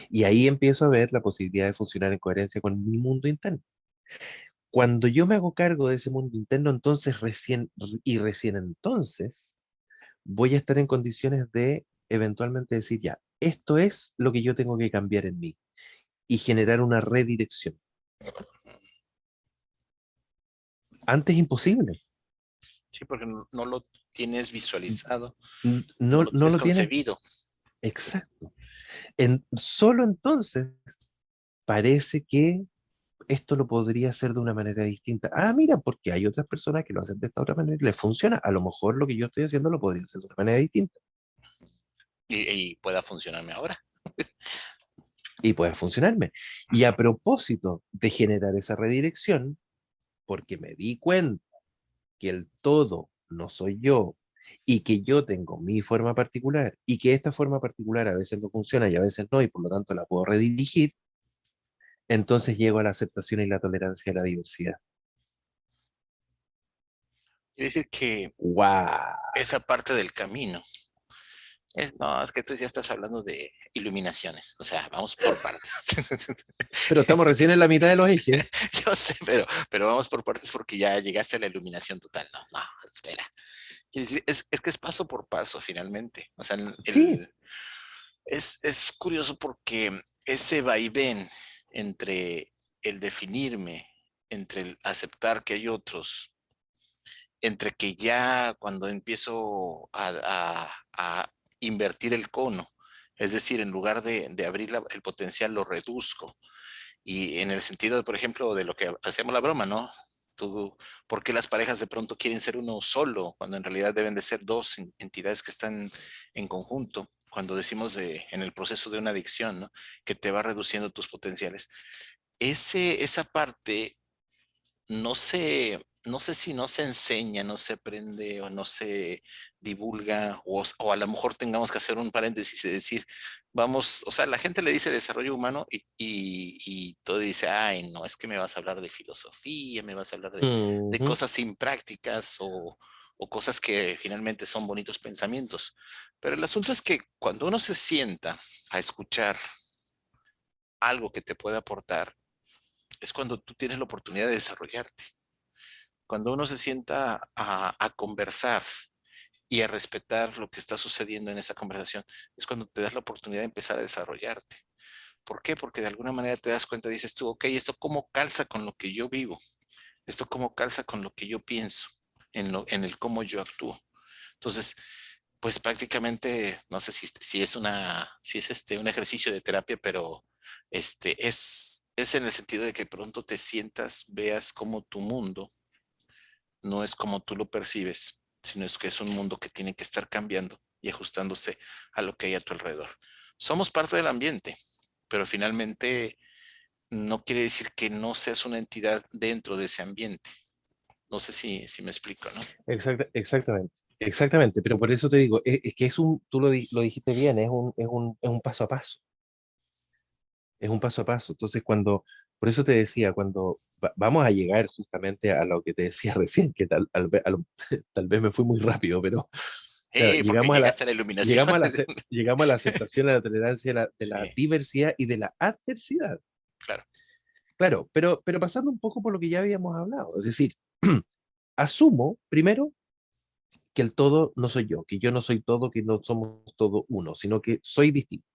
Y ahí empiezo a ver la posibilidad de funcionar en coherencia con mi mundo interno. Cuando yo me hago cargo de ese mundo interno, entonces recién entonces voy a estar en condiciones de eventualmente decir, ya, esto es lo que yo tengo que cambiar en mí y generar una redirección. Antes imposible. Sí, porque no lo tienes visualizado, no No, lo no tienes lo tienes. concebido. Sí, Exacto. Solo entonces parece que esto lo podría hacer de una manera distinta. Ah, mira, porque hay otras personas que lo hacen de esta otra manera y les funciona. A lo mejor lo que yo estoy haciendo lo podría hacer de una manera distinta y pueda funcionarme ahora. y puede funcionarme. Y a propósito de generar esa redirección, porque me di cuenta que el todo no soy yo y que yo tengo mi forma particular y que esta forma particular a veces no funciona y a veces no y por lo tanto la puedo redirigir, entonces llego a la aceptación y la tolerancia de la diversidad. Quiere decir que ¡Wow! esa parte del camino. No, es que tú ya estás hablando de iluminaciones, o sea, vamos por partes. Pero estamos recién en la mitad de los ejes. Yo sé, pero vamos por partes porque ya llegaste a la iluminación total. No, no, espera. Quiere decir, es que es paso por paso finalmente. O sea, Sí, es curioso porque ese vaivén entre el definirme, entre el aceptar que hay otros, entre que ya cuando empiezo a invertir el cono, es decir, en lugar de abrir el potencial, lo reduzco. Y en el sentido, por ejemplo, de lo que hacíamos la broma, ¿no? Tú, ¿por qué las parejas de pronto quieren ser uno solo, cuando en realidad deben de ser dos entidades que están en conjunto? Cuando decimos en el proceso de una adicción, ¿no? Que te va reduciendo tus potenciales. Esa parte no sé si no se enseña, no se aprende o no se divulga, o a lo mejor tengamos que hacer un paréntesis y decir, vamos, o sea, la gente le dice desarrollo humano y todo dice, ay, no, es que me vas a hablar de filosofía, me vas a hablar de ujú, cosas imprácticas o cosas que finalmente son bonitos pensamientos. Pero el asunto es que cuando uno se sienta a escuchar algo que te puede aportar, es cuando tú tienes la oportunidad de desarrollarte. Cuando uno se sienta a conversar y a respetar lo que está sucediendo en esa conversación, es cuando te das la oportunidad de empezar a desarrollarte. ¿Por qué? Porque de alguna manera te das cuenta, dices tú, ok, esto cómo calza con lo que yo vivo, esto cómo calza con lo que yo pienso, en el cómo yo actúo. Entonces, pues prácticamente, no sé si es un ejercicio de terapia, pero es en el sentido de que pronto te sientas, veas cómo tu mundo no es como tú lo percibes, sino es que es un mundo que tiene que estar cambiando y ajustándose a lo que hay a tu alrededor. Somos parte del ambiente, pero finalmente no quiere decir que no seas una entidad dentro de ese ambiente. No sé si me explico, ¿no? Exactamente, exactamente, pero por eso te digo, es que tú lo dijiste bien, es un paso a paso, es un paso a paso. Entonces, por eso te decía, cuando vamos a llegar justamente a lo que te decía recién, que tal vez me fui muy rápido, pero claro, Porque llegaste a la iluminación. llegamos a la aceptación, a la tolerancia de la Sí, diversidad y de la adversidad. claro. Claro, pero pasando un poco por lo que ya habíamos hablado, es decir, asumo primero que el todo no soy yo, que yo no soy todo, que no somos todo uno, sino que soy distinto.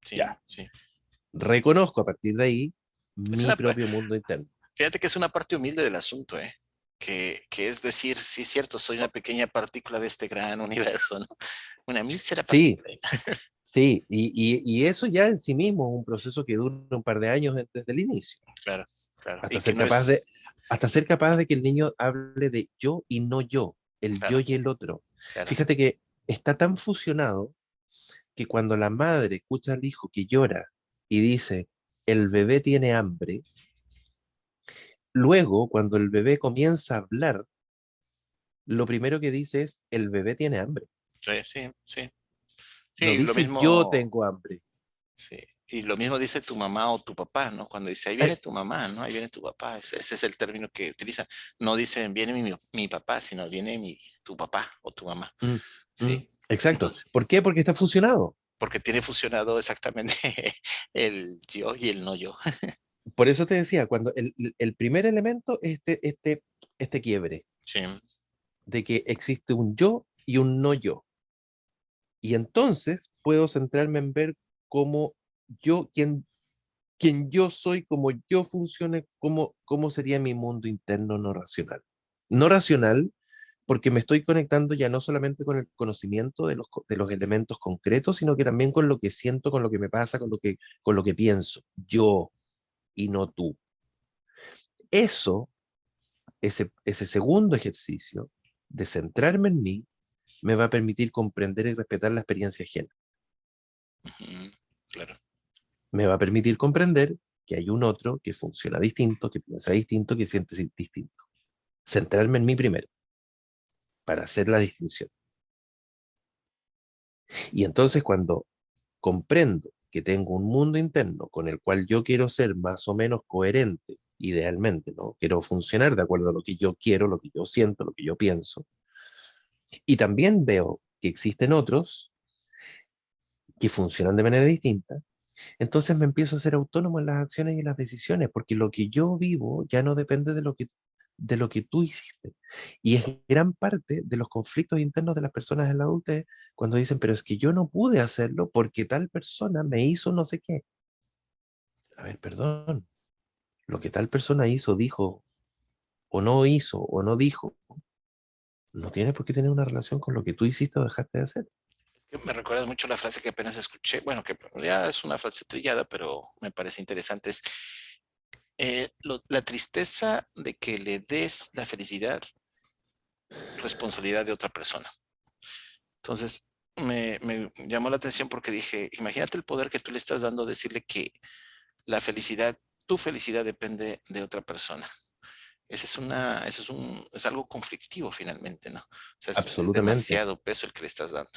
Sí, Ya, sí. reconozco a partir de ahí Es mi una, propio mundo interno. fíjate que es una parte humilde del asunto, ¿eh? Que es decir, sí, es cierto, soy una pequeña partícula de este gran universo, ¿no? Una mísera Sí, partícula. sí, y eso ya en sí mismo es un proceso que dura un par de años desde el inicio, Claro, claro. Y hasta que ser no capaz de, es, hasta ser capaz de que el niño hable de yo y no yo, el yo claro, y el otro. claro. Fíjate que está tan fusionado que cuando la madre escucha al hijo que llora y dice, el bebé tiene hambre, luego cuando el bebé comienza a hablar, lo primero que dice es, el bebé tiene hambre. Sí, sí, sí. No Sí, lo dice yo mismo, tengo hambre. sí. Y lo mismo dice tu mamá o tu papá, ¿no? Cuando dice, ahí viene Eh, tu mamá, ¿no? Ahí viene tu papá. Ese es el término que utilizan. No dicen, viene mi papá, sino viene tu papá o tu mamá. mm, Sí. exacto. Entonces, ¿Por qué? Porque está fusionado. porque tiene fusionado exactamente el yo y el no yo. Por eso te decía, cuando el primer elemento es este quiebre, Sí, de que existe un yo y un no yo. Y entonces puedo centrarme en ver cómo yo, quién yo soy, cómo yo funcione, cómo sería mi mundo interno no racional. No racional porque me estoy conectando ya no solamente con el conocimiento de los elementos concretos, sino que también con lo que siento, con lo que me pasa, con lo que pienso, yo y no tú. Eso, ese segundo ejercicio de centrarme en mí, me va a permitir comprender y respetar la experiencia ajena. ujú, claro. Me va a permitir comprender que hay un otro que funciona distinto, que piensa distinto, que siente distinto. Centrarme en mí primero, para hacer la distinción. Y entonces cuando comprendo que tengo un mundo interno con el cual yo quiero ser más o menos coherente, idealmente, ¿no? Quiero funcionar de acuerdo a lo que yo quiero, lo que yo siento, lo que yo pienso. Y también veo que existen otros que funcionan de manera distinta. Entonces me empiezo a ser autónomo en las acciones y en las decisiones, porque lo que yo vivo ya no depende de lo que tú hiciste. Y es gran parte de los conflictos internos de las personas en la adultez cuando dicen, pero es que yo no pude hacerlo porque tal persona me hizo no sé qué. A ver, perdón, lo que tal persona hizo, dijo, o no dijo, no tiene por qué tener una relación con lo que tú hiciste o dejaste de hacer. Me recuerda mucho la frase que apenas escuché, bueno, que ya es una frase trillada, pero me parece interesante, es la tristeza de que le des la felicidad, responsabilidad de otra persona. Entonces, me llamó la atención porque dije, imagínate el poder que tú le estás dando, decirle que la felicidad, tu felicidad depende de otra persona. Es algo conflictivo finalmente, ¿no? O sea, es Absolutamente. demasiado peso el que le estás dando.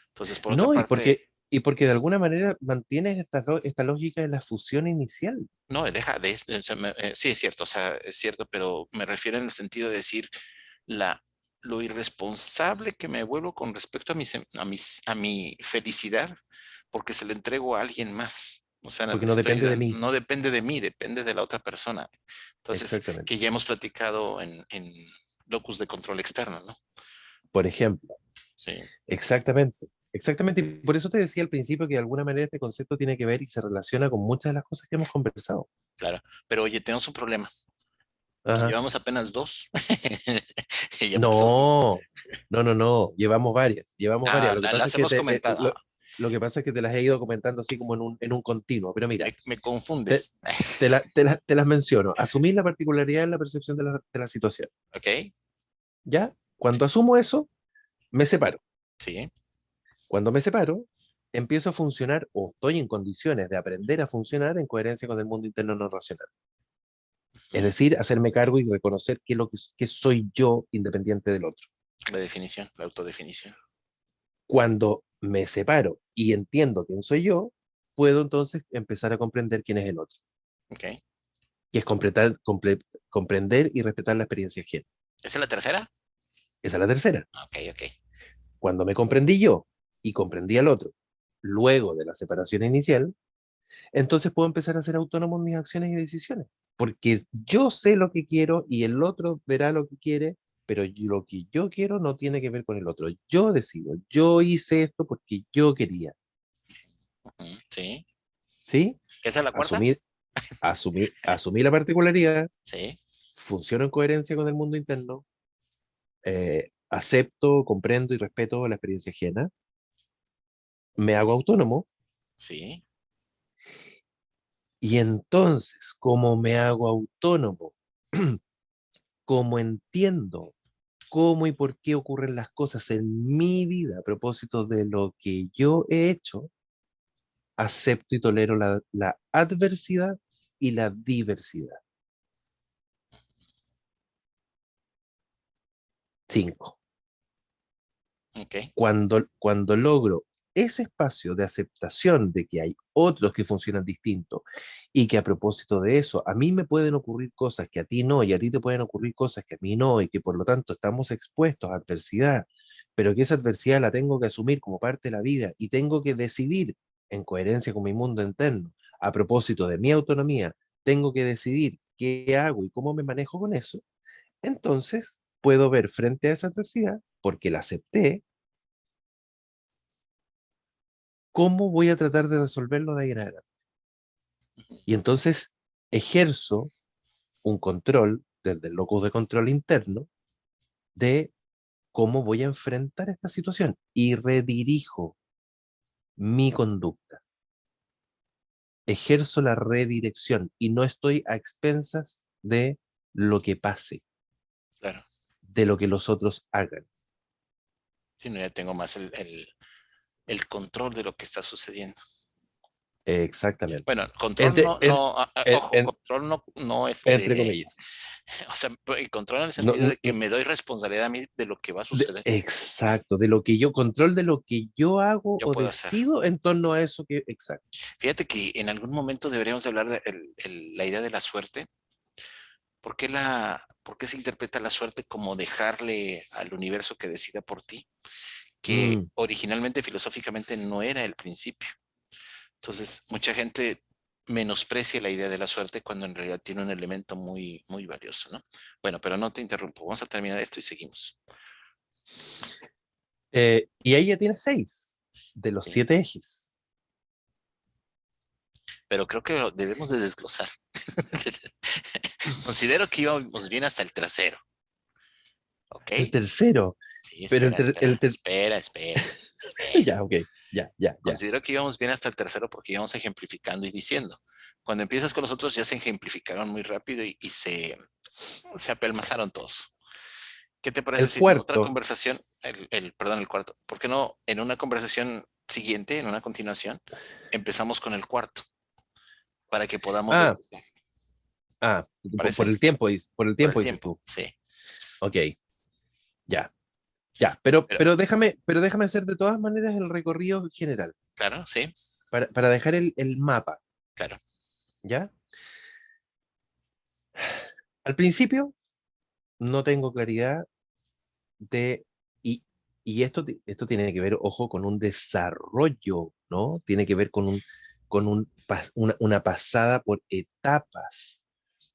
Entonces, por otra No, parte, y porque de alguna manera mantienes esta lógica de la fusión inicial. no, deja de, o sea, sí es cierto, o sea, es cierto, pero me refiero en el sentido de decir la, lo irresponsable que me vuelvo con respecto a mi felicidad, porque se lo entrego a alguien más. O sea, Porque no depende de mí. no depende de mí, depende de la otra persona. Entonces, que Exactamente. ya hemos platicado en locus de control externo, ¿no? Por ejemplo, Sí, exactamente. Exactamente. Y por eso te decía al principio que de alguna manera este concepto tiene que ver y se relaciona con muchas de las cosas que hemos conversado. claro. Pero oye, tenemos un problema, que Ajá. llevamos apenas dos. Y ya pasó. No, no. Llevamos varias. Llevamos varias. Ah, Lo que pasa es las que hemos comentado. lo que pasa es que te las he ido comentando así como en un continuo. Pero mira, Me te, confundes. te las menciono. Asumir la particularidad en la percepción de la situación. ¿Ok? ¿Ya? Cuando asumo eso, me separo. Sí, Cuando me separo, empiezo a funcionar o estoy en condiciones de aprender a funcionar en coherencia con el mundo interno no racional. Es Ujú. decir, hacerme cargo y reconocer qué es lo que soy yo independiente del otro. La definición, la autodefinición. Cuando me separo y entiendo quién soy yo, puedo entonces empezar a comprender quién es el otro, Ok. que es comprender y respetar la experiencia ajena. ¿Esa es la tercera? Esa es la tercera. Ok, ok. Cuando me comprendí yo y comprendí al otro, luego de la separación inicial, entonces puedo empezar a ser autónomo en mis acciones y decisiones, porque yo sé lo que quiero y el otro verá lo que quiere, pero lo que yo quiero no tiene que ver con el otro. Yo decido, yo hice esto porque yo quería, Ujú, sí. ¿sí? ¿Esa es la cuarta? Asumí la particularidad, Sí, funciono en coherencia con el mundo interno, acepto, comprendo y respeto la experiencia ajena, me hago autónomo sí. y entonces, como me hago autónomo, como entiendo cómo y por qué ocurren las cosas en mi vida a propósito de lo que yo he hecho, acepto y tolero la adversidad y la diversidad. 5. Ok, Cuando logro ese espacio de aceptación de que hay otros que funcionan distinto y que a propósito de eso, a mí me pueden ocurrir cosas que a ti no, y a ti te pueden ocurrir cosas que a mí no, y que por lo tanto estamos expuestos a adversidad, pero que esa adversidad la tengo que asumir como parte de la vida y tengo que decidir en coherencia con mi mundo interno, a propósito de mi autonomía, tengo que decidir qué hago y cómo me manejo con eso, entonces puedo ver frente a esa adversidad, porque la acepté, cómo voy a tratar de resolverlo de ahí en adelante. Y entonces ejerzo un control desde el locus de control interno de cómo voy a enfrentar esta situación y redirijo mi conducta. Ejerzo la redirección y no estoy a expensas de lo que pase, claro. de lo que los otros hagan. Si no, ya tengo más el control de lo que está sucediendo. Exactamente. Bueno, control Entre, no, no, en- ojo, en- control no, no, entre comillas. o sea, el control en el No, sentido de que me doy responsabilidad a mí de lo que va a suceder. exacto, de lo que yo control, de lo que yo hago Yo o puedo hacer. decido en torno a eso que, exacto. Fíjate que en algún momento deberíamos hablar de la idea de la suerte. ¿Por qué se interpreta la suerte como dejarle al universo que decida por ti? Que Mm, originalmente filosóficamente no era el principio. Entonces, mucha gente menosprecia la idea de la suerte cuando en realidad tiene un elemento muy, muy valioso, ¿no? Bueno, pero no te interrumpo. Vamos a terminar esto y seguimos. y ahí ya tienes 6 de los ¿Sí? 7 ejes. Pero creo que lo debemos de desglosar. Considero que íbamos bien hasta el tercero, ¿ok? El tercero, Sí, pero espera, espera, espera, espera, espera. ya, ok, ya, ya, ya. Considero que íbamos bien hasta el tercero porque íbamos ejemplificando y diciendo. Cuando empiezas con los otros ya se ejemplificaron muy rápido y se apelmazaron todos. ¿Qué te parece El si en otra cuarto, conversación, perdón, el cuarto, ¿por qué no en una conversación siguiente, en una continuación, empezamos con el cuarto para que podamos ah, desglosar? por ¿Parece? el tiempo, por el Por el tiempo dices tiempo, tú. sí. Ok, ya, ya, pero déjame hacer de todas maneras el recorrido general, Claro, sí, para dejar el mapa, claro. ¿ya? Al principio no tengo claridad de, y esto tiene que ver, ojo, con un desarrollo, ¿no? Tiene que ver con una pasada por etapas,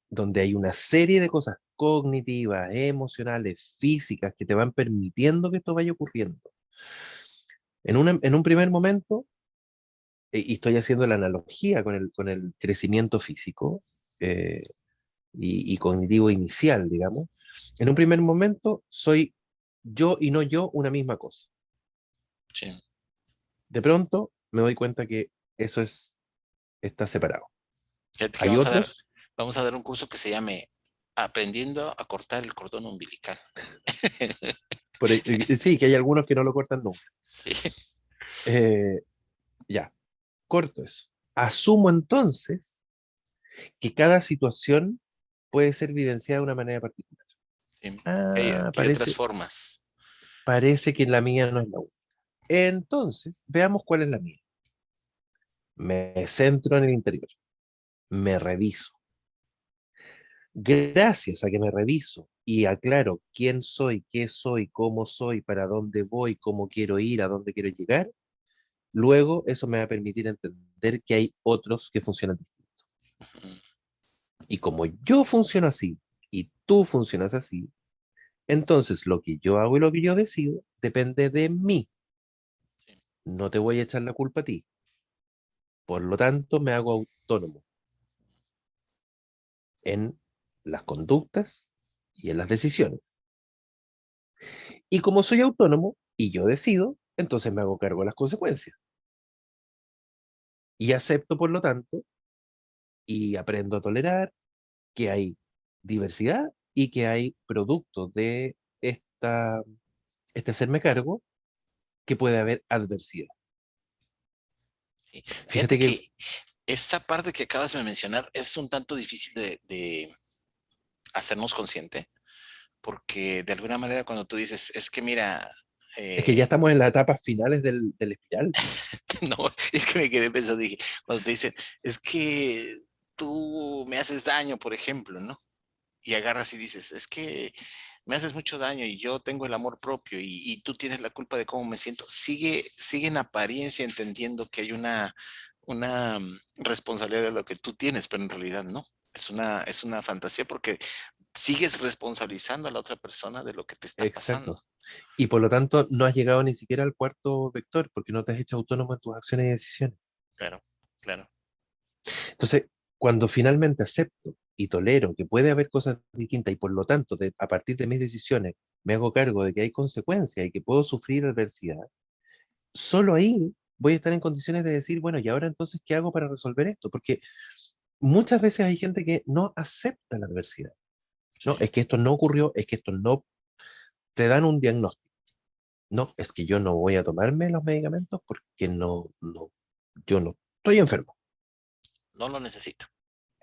donde hay una serie de cosas cognitivas, emocionales, físicas, que te van permitiendo que esto vaya ocurriendo. En un primer momento, y estoy haciendo la analogía con el crecimiento físico eh, y cognitivo inicial, digamos, en un primer momento soy yo y no yo una misma cosa. Sí. De pronto me doy cuenta que eso está separado. Fíjate que Hay otros, vamos a dar un curso que se llame Aprendiendo a cortar el cordón umbilical. sí, que hay algunos que no lo cortan nunca. Sí. Eh, Ya, corto eso. Asumo entonces que cada situación puede ser vivenciada de una manera particular. Sí. Ah, Que hay otras formas. parece que la mía no es la única. Entonces, veamos cuál es la mía. Me centro en el interior, me reviso. Gracias a que me reviso y aclaro quién soy, cómo soy, para dónde voy, cómo quiero ir, a dónde quiero llegar, luego eso me va a permitir entender que hay otros que funcionan distinto. Ujú. Y como yo funciono así y tú funcionas así, entonces lo que yo hago y lo que yo decido depende de mí. No te voy a echar la culpa a ti. Por lo tanto, me hago autónomo en las conductas y en las decisiones. Y como soy autónomo y yo decido, entonces me hago cargo de las consecuencias. Y acepto, por lo tanto, y aprendo a tolerar que hay diversidad y que hay producto de este hacerme cargo que puede haber adversidad. Sí. Fíjate Fíjate que que esa parte que acabas de mencionar es un tanto difícil de hacernos consciente, porque de alguna manera cuando tú dices, es que mira, es que ya eh, estamos en las etapas finales del espiral. no, es que me quedé pensando, dije, cuando te dicen, es que tú me haces daño, por ejemplo, ¿no? Y agarras y dices, es que me haces mucho daño y yo tengo el amor propio y tú tienes la culpa de cómo me siento. Sigue en apariencia entendiendo que hay una responsabilidad de lo que tú tienes, pero en realidad no. Es una fantasía porque sigues responsabilizando a la otra persona de lo que te está pasando. Exacto. Y por lo tanto, no has llegado ni siquiera al cuarto vector porque no te has hecho autónomo en tus acciones y decisiones. Claro, claro. Entonces, cuando finalmente acepto y tolero que puede haber cosas distintas y por lo tanto, a partir de mis decisiones, me hago cargo de que hay consecuencias y que puedo sufrir adversidad, solo ahí voy a estar en condiciones de decir, bueno, ¿y ahora entonces qué hago para resolver esto? Porque muchas veces hay gente que no acepta la adversidad. Sí. No, es que esto no ocurrió, es que esto no, te dan un diagnóstico. No, es que yo no voy a tomarme los medicamentos porque yo no estoy enfermo No lo necesito.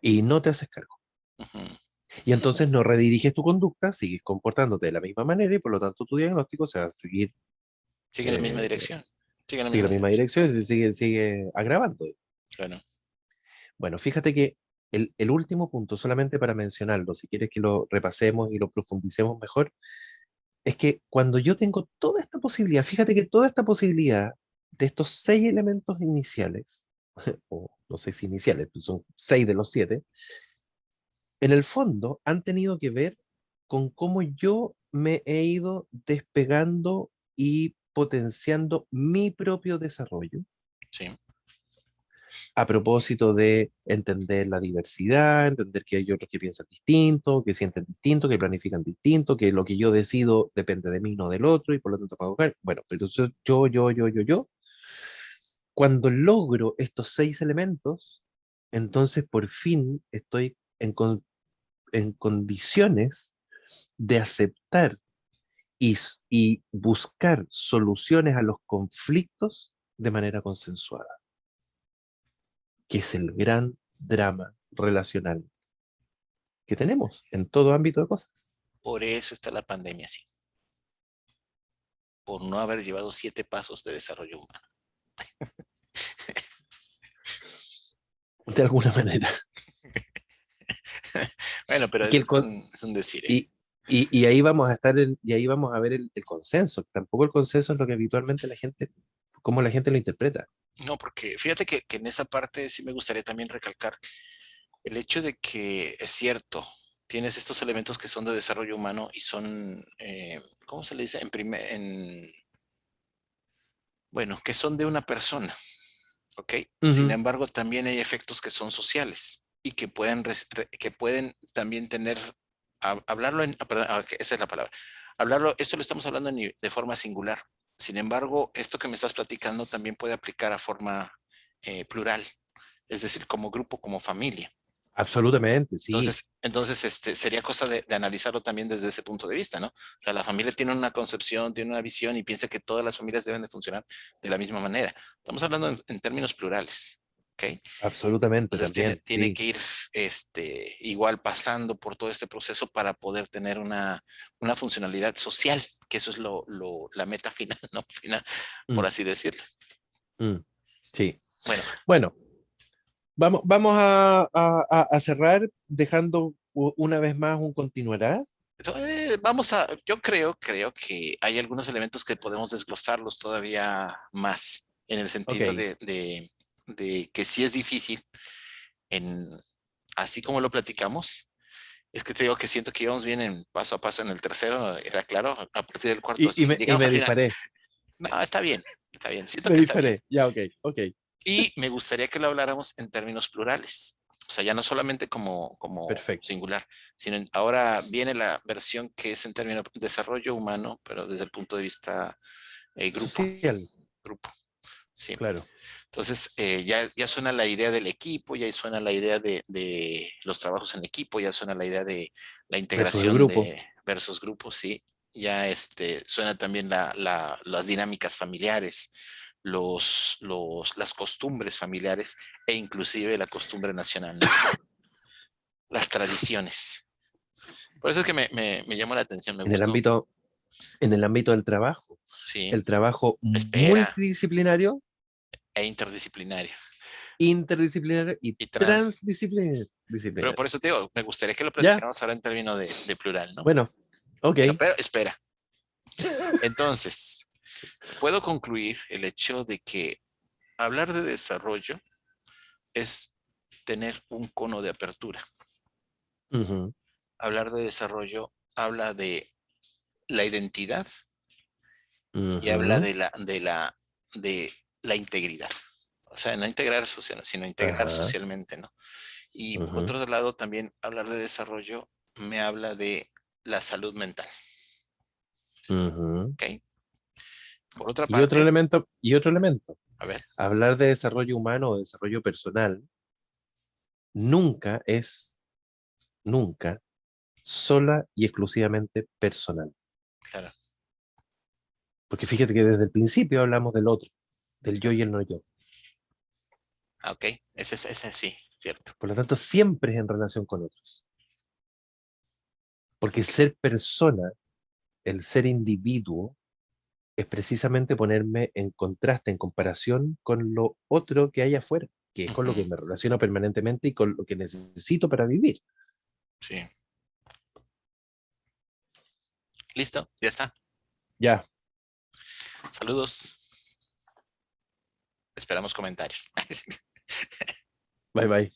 y no te haces cargo. Ujú, Y ujú. entonces no rediriges tu conducta, sigues comportándote de la misma manera y por lo tanto tu diagnóstico se va a seguir, Sigue en la misma eh, dirección. Sigue en la sigue la misma misma dirección. dirección y se sigue agravando. Claro. Bueno, fíjate que el último punto, solamente para mencionarlo, si quieres que lo repasemos y lo profundicemos mejor, es que cuando yo tengo toda esta posibilidad, fíjate que toda esta posibilidad de estos 6 elementos iniciales, o no sé si iniciales, pero son 6 de los 7, en el fondo han tenido que ver con cómo yo me he ido despegando y potenciando mi propio desarrollo Sí. a propósito de entender la diversidad, entender que hay otros que piensan distinto, que sienten distinto, que planifican distinto, que lo que yo decido depende de mí, no del otro, y por lo tanto para buscar. Bueno, pero eso es yo. Cuando logro estos 6 elementos, entonces por fin estoy en condiciones de aceptar y buscar soluciones a los conflictos de manera consensuada, que es el gran drama relacional que tenemos en todo ámbito de cosas. Por eso está la pandemia así. Por no haber llevado 7 pasos de desarrollo humano. De alguna manera. Bueno, pero Y, que el con- es un decir, ¿eh? y, y ahí vamos a estar, y ahí vamos a ver el consenso. Tampoco el consenso es lo que habitualmente la gente, cómo la gente lo interpreta. No, porque fíjate que en esa parte sí me gustaría también recalcar el hecho de que es cierto, tienes estos elementos que son de desarrollo humano y son, ¿cómo se le dice? Bueno, que son de una persona, ¿ok? Sin Ujú. embargo, también hay efectos que son sociales y que pueden también tener, hablarlo perdón, esa es la palabra, hablarlo, esto lo estamos hablando de forma singular. Sin embargo, esto que me estás platicando también puede aplicar a forma plural, es decir, como grupo, como familia. Absolutamente, sí. Entonces sería cosa de analizarlo también desde ese punto de vista, ¿no? O sea, la familia tiene una concepción, tiene una visión y piensa que todas las familias deben de funcionar de la misma manera. Estamos hablando en términos plurales, ¿ok? Absolutamente Entonces tiene, también, tiene sí. que ir igual pasando por todo este proceso para poder tener una funcionalidad social, que eso es la meta final, ¿no? Final, por Mm, así decirlo. mm, sí. Bueno, Bueno, vamos a cerrar dejando una vez más un continuará. yo creo que hay algunos elementos que podemos desglosarlos todavía más, en el sentido Ok. de que sí es difícil, en, así como lo platicamos. Es que te digo que siento que íbamos bien en paso a paso en el tercero, era claro, a partir del cuarto, Y sí, y llegamos me al final. disparé, No, está bien, siento me que está bien. disparé. Ya, ok, ok. Y me gustaría que lo habláramos en términos plurales. O sea, ya no solamente como Perfecto. singular, sino ahora viene la versión que es en términos de desarrollo humano, pero desde el punto de vista grupo, Social, grupo, sí. claro. Entonces, ya suena la idea del equipo, ya suena la idea de los trabajos en equipo, ya suena la idea de la Versus el integración grupo. de versus grupos, sí. Ya suena también las dinámicas familiares, las costumbres familiares e inclusive la costumbre nacional, ¿no? Las tradiciones. Por eso es que me llamó la atención, me En el gustó. ámbito, en el ámbito del trabajo. Sí, El trabajo espera, multidisciplinario, e interdisciplinario. interdisciplinario y Y transdisciplinario. pero por Disciplinario. eso te digo, me gustaría que lo ¿Ya? platicáramos ahora en términos de plural, ¿no? Bueno, ok. Pero espera. Entonces, puedo concluir el hecho de que hablar de desarrollo es tener un cono de apertura. Ujú, Hablar de desarrollo habla de la identidad y habla ujú, de la integridad. O sea, no integrar social, sino integrar ajá, socialmente, ¿no? Y por ujú, otro lado, también hablar de desarrollo me habla de la salud mental, ujú. ¿ok? Por otra Y parte, otro elemento. a ver, Hablar de desarrollo humano o desarrollo personal nunca es, nunca, sola y exclusivamente personal. claro, Porque fíjate que desde el principio hablamos del otro, del yo y el no yo. ok, ese sí, cierto, Por lo tanto, siempre es en relación con otros. Porque el ok. ser persona, el ser individuo, es precisamente ponerme en contraste, en comparación con lo otro que hay afuera, que es con lo Ujú, que me relaciono permanentemente y con lo que necesito para vivir. sí, listo, ya está. Ya, Saludos, esperamos comentarios. bye bye.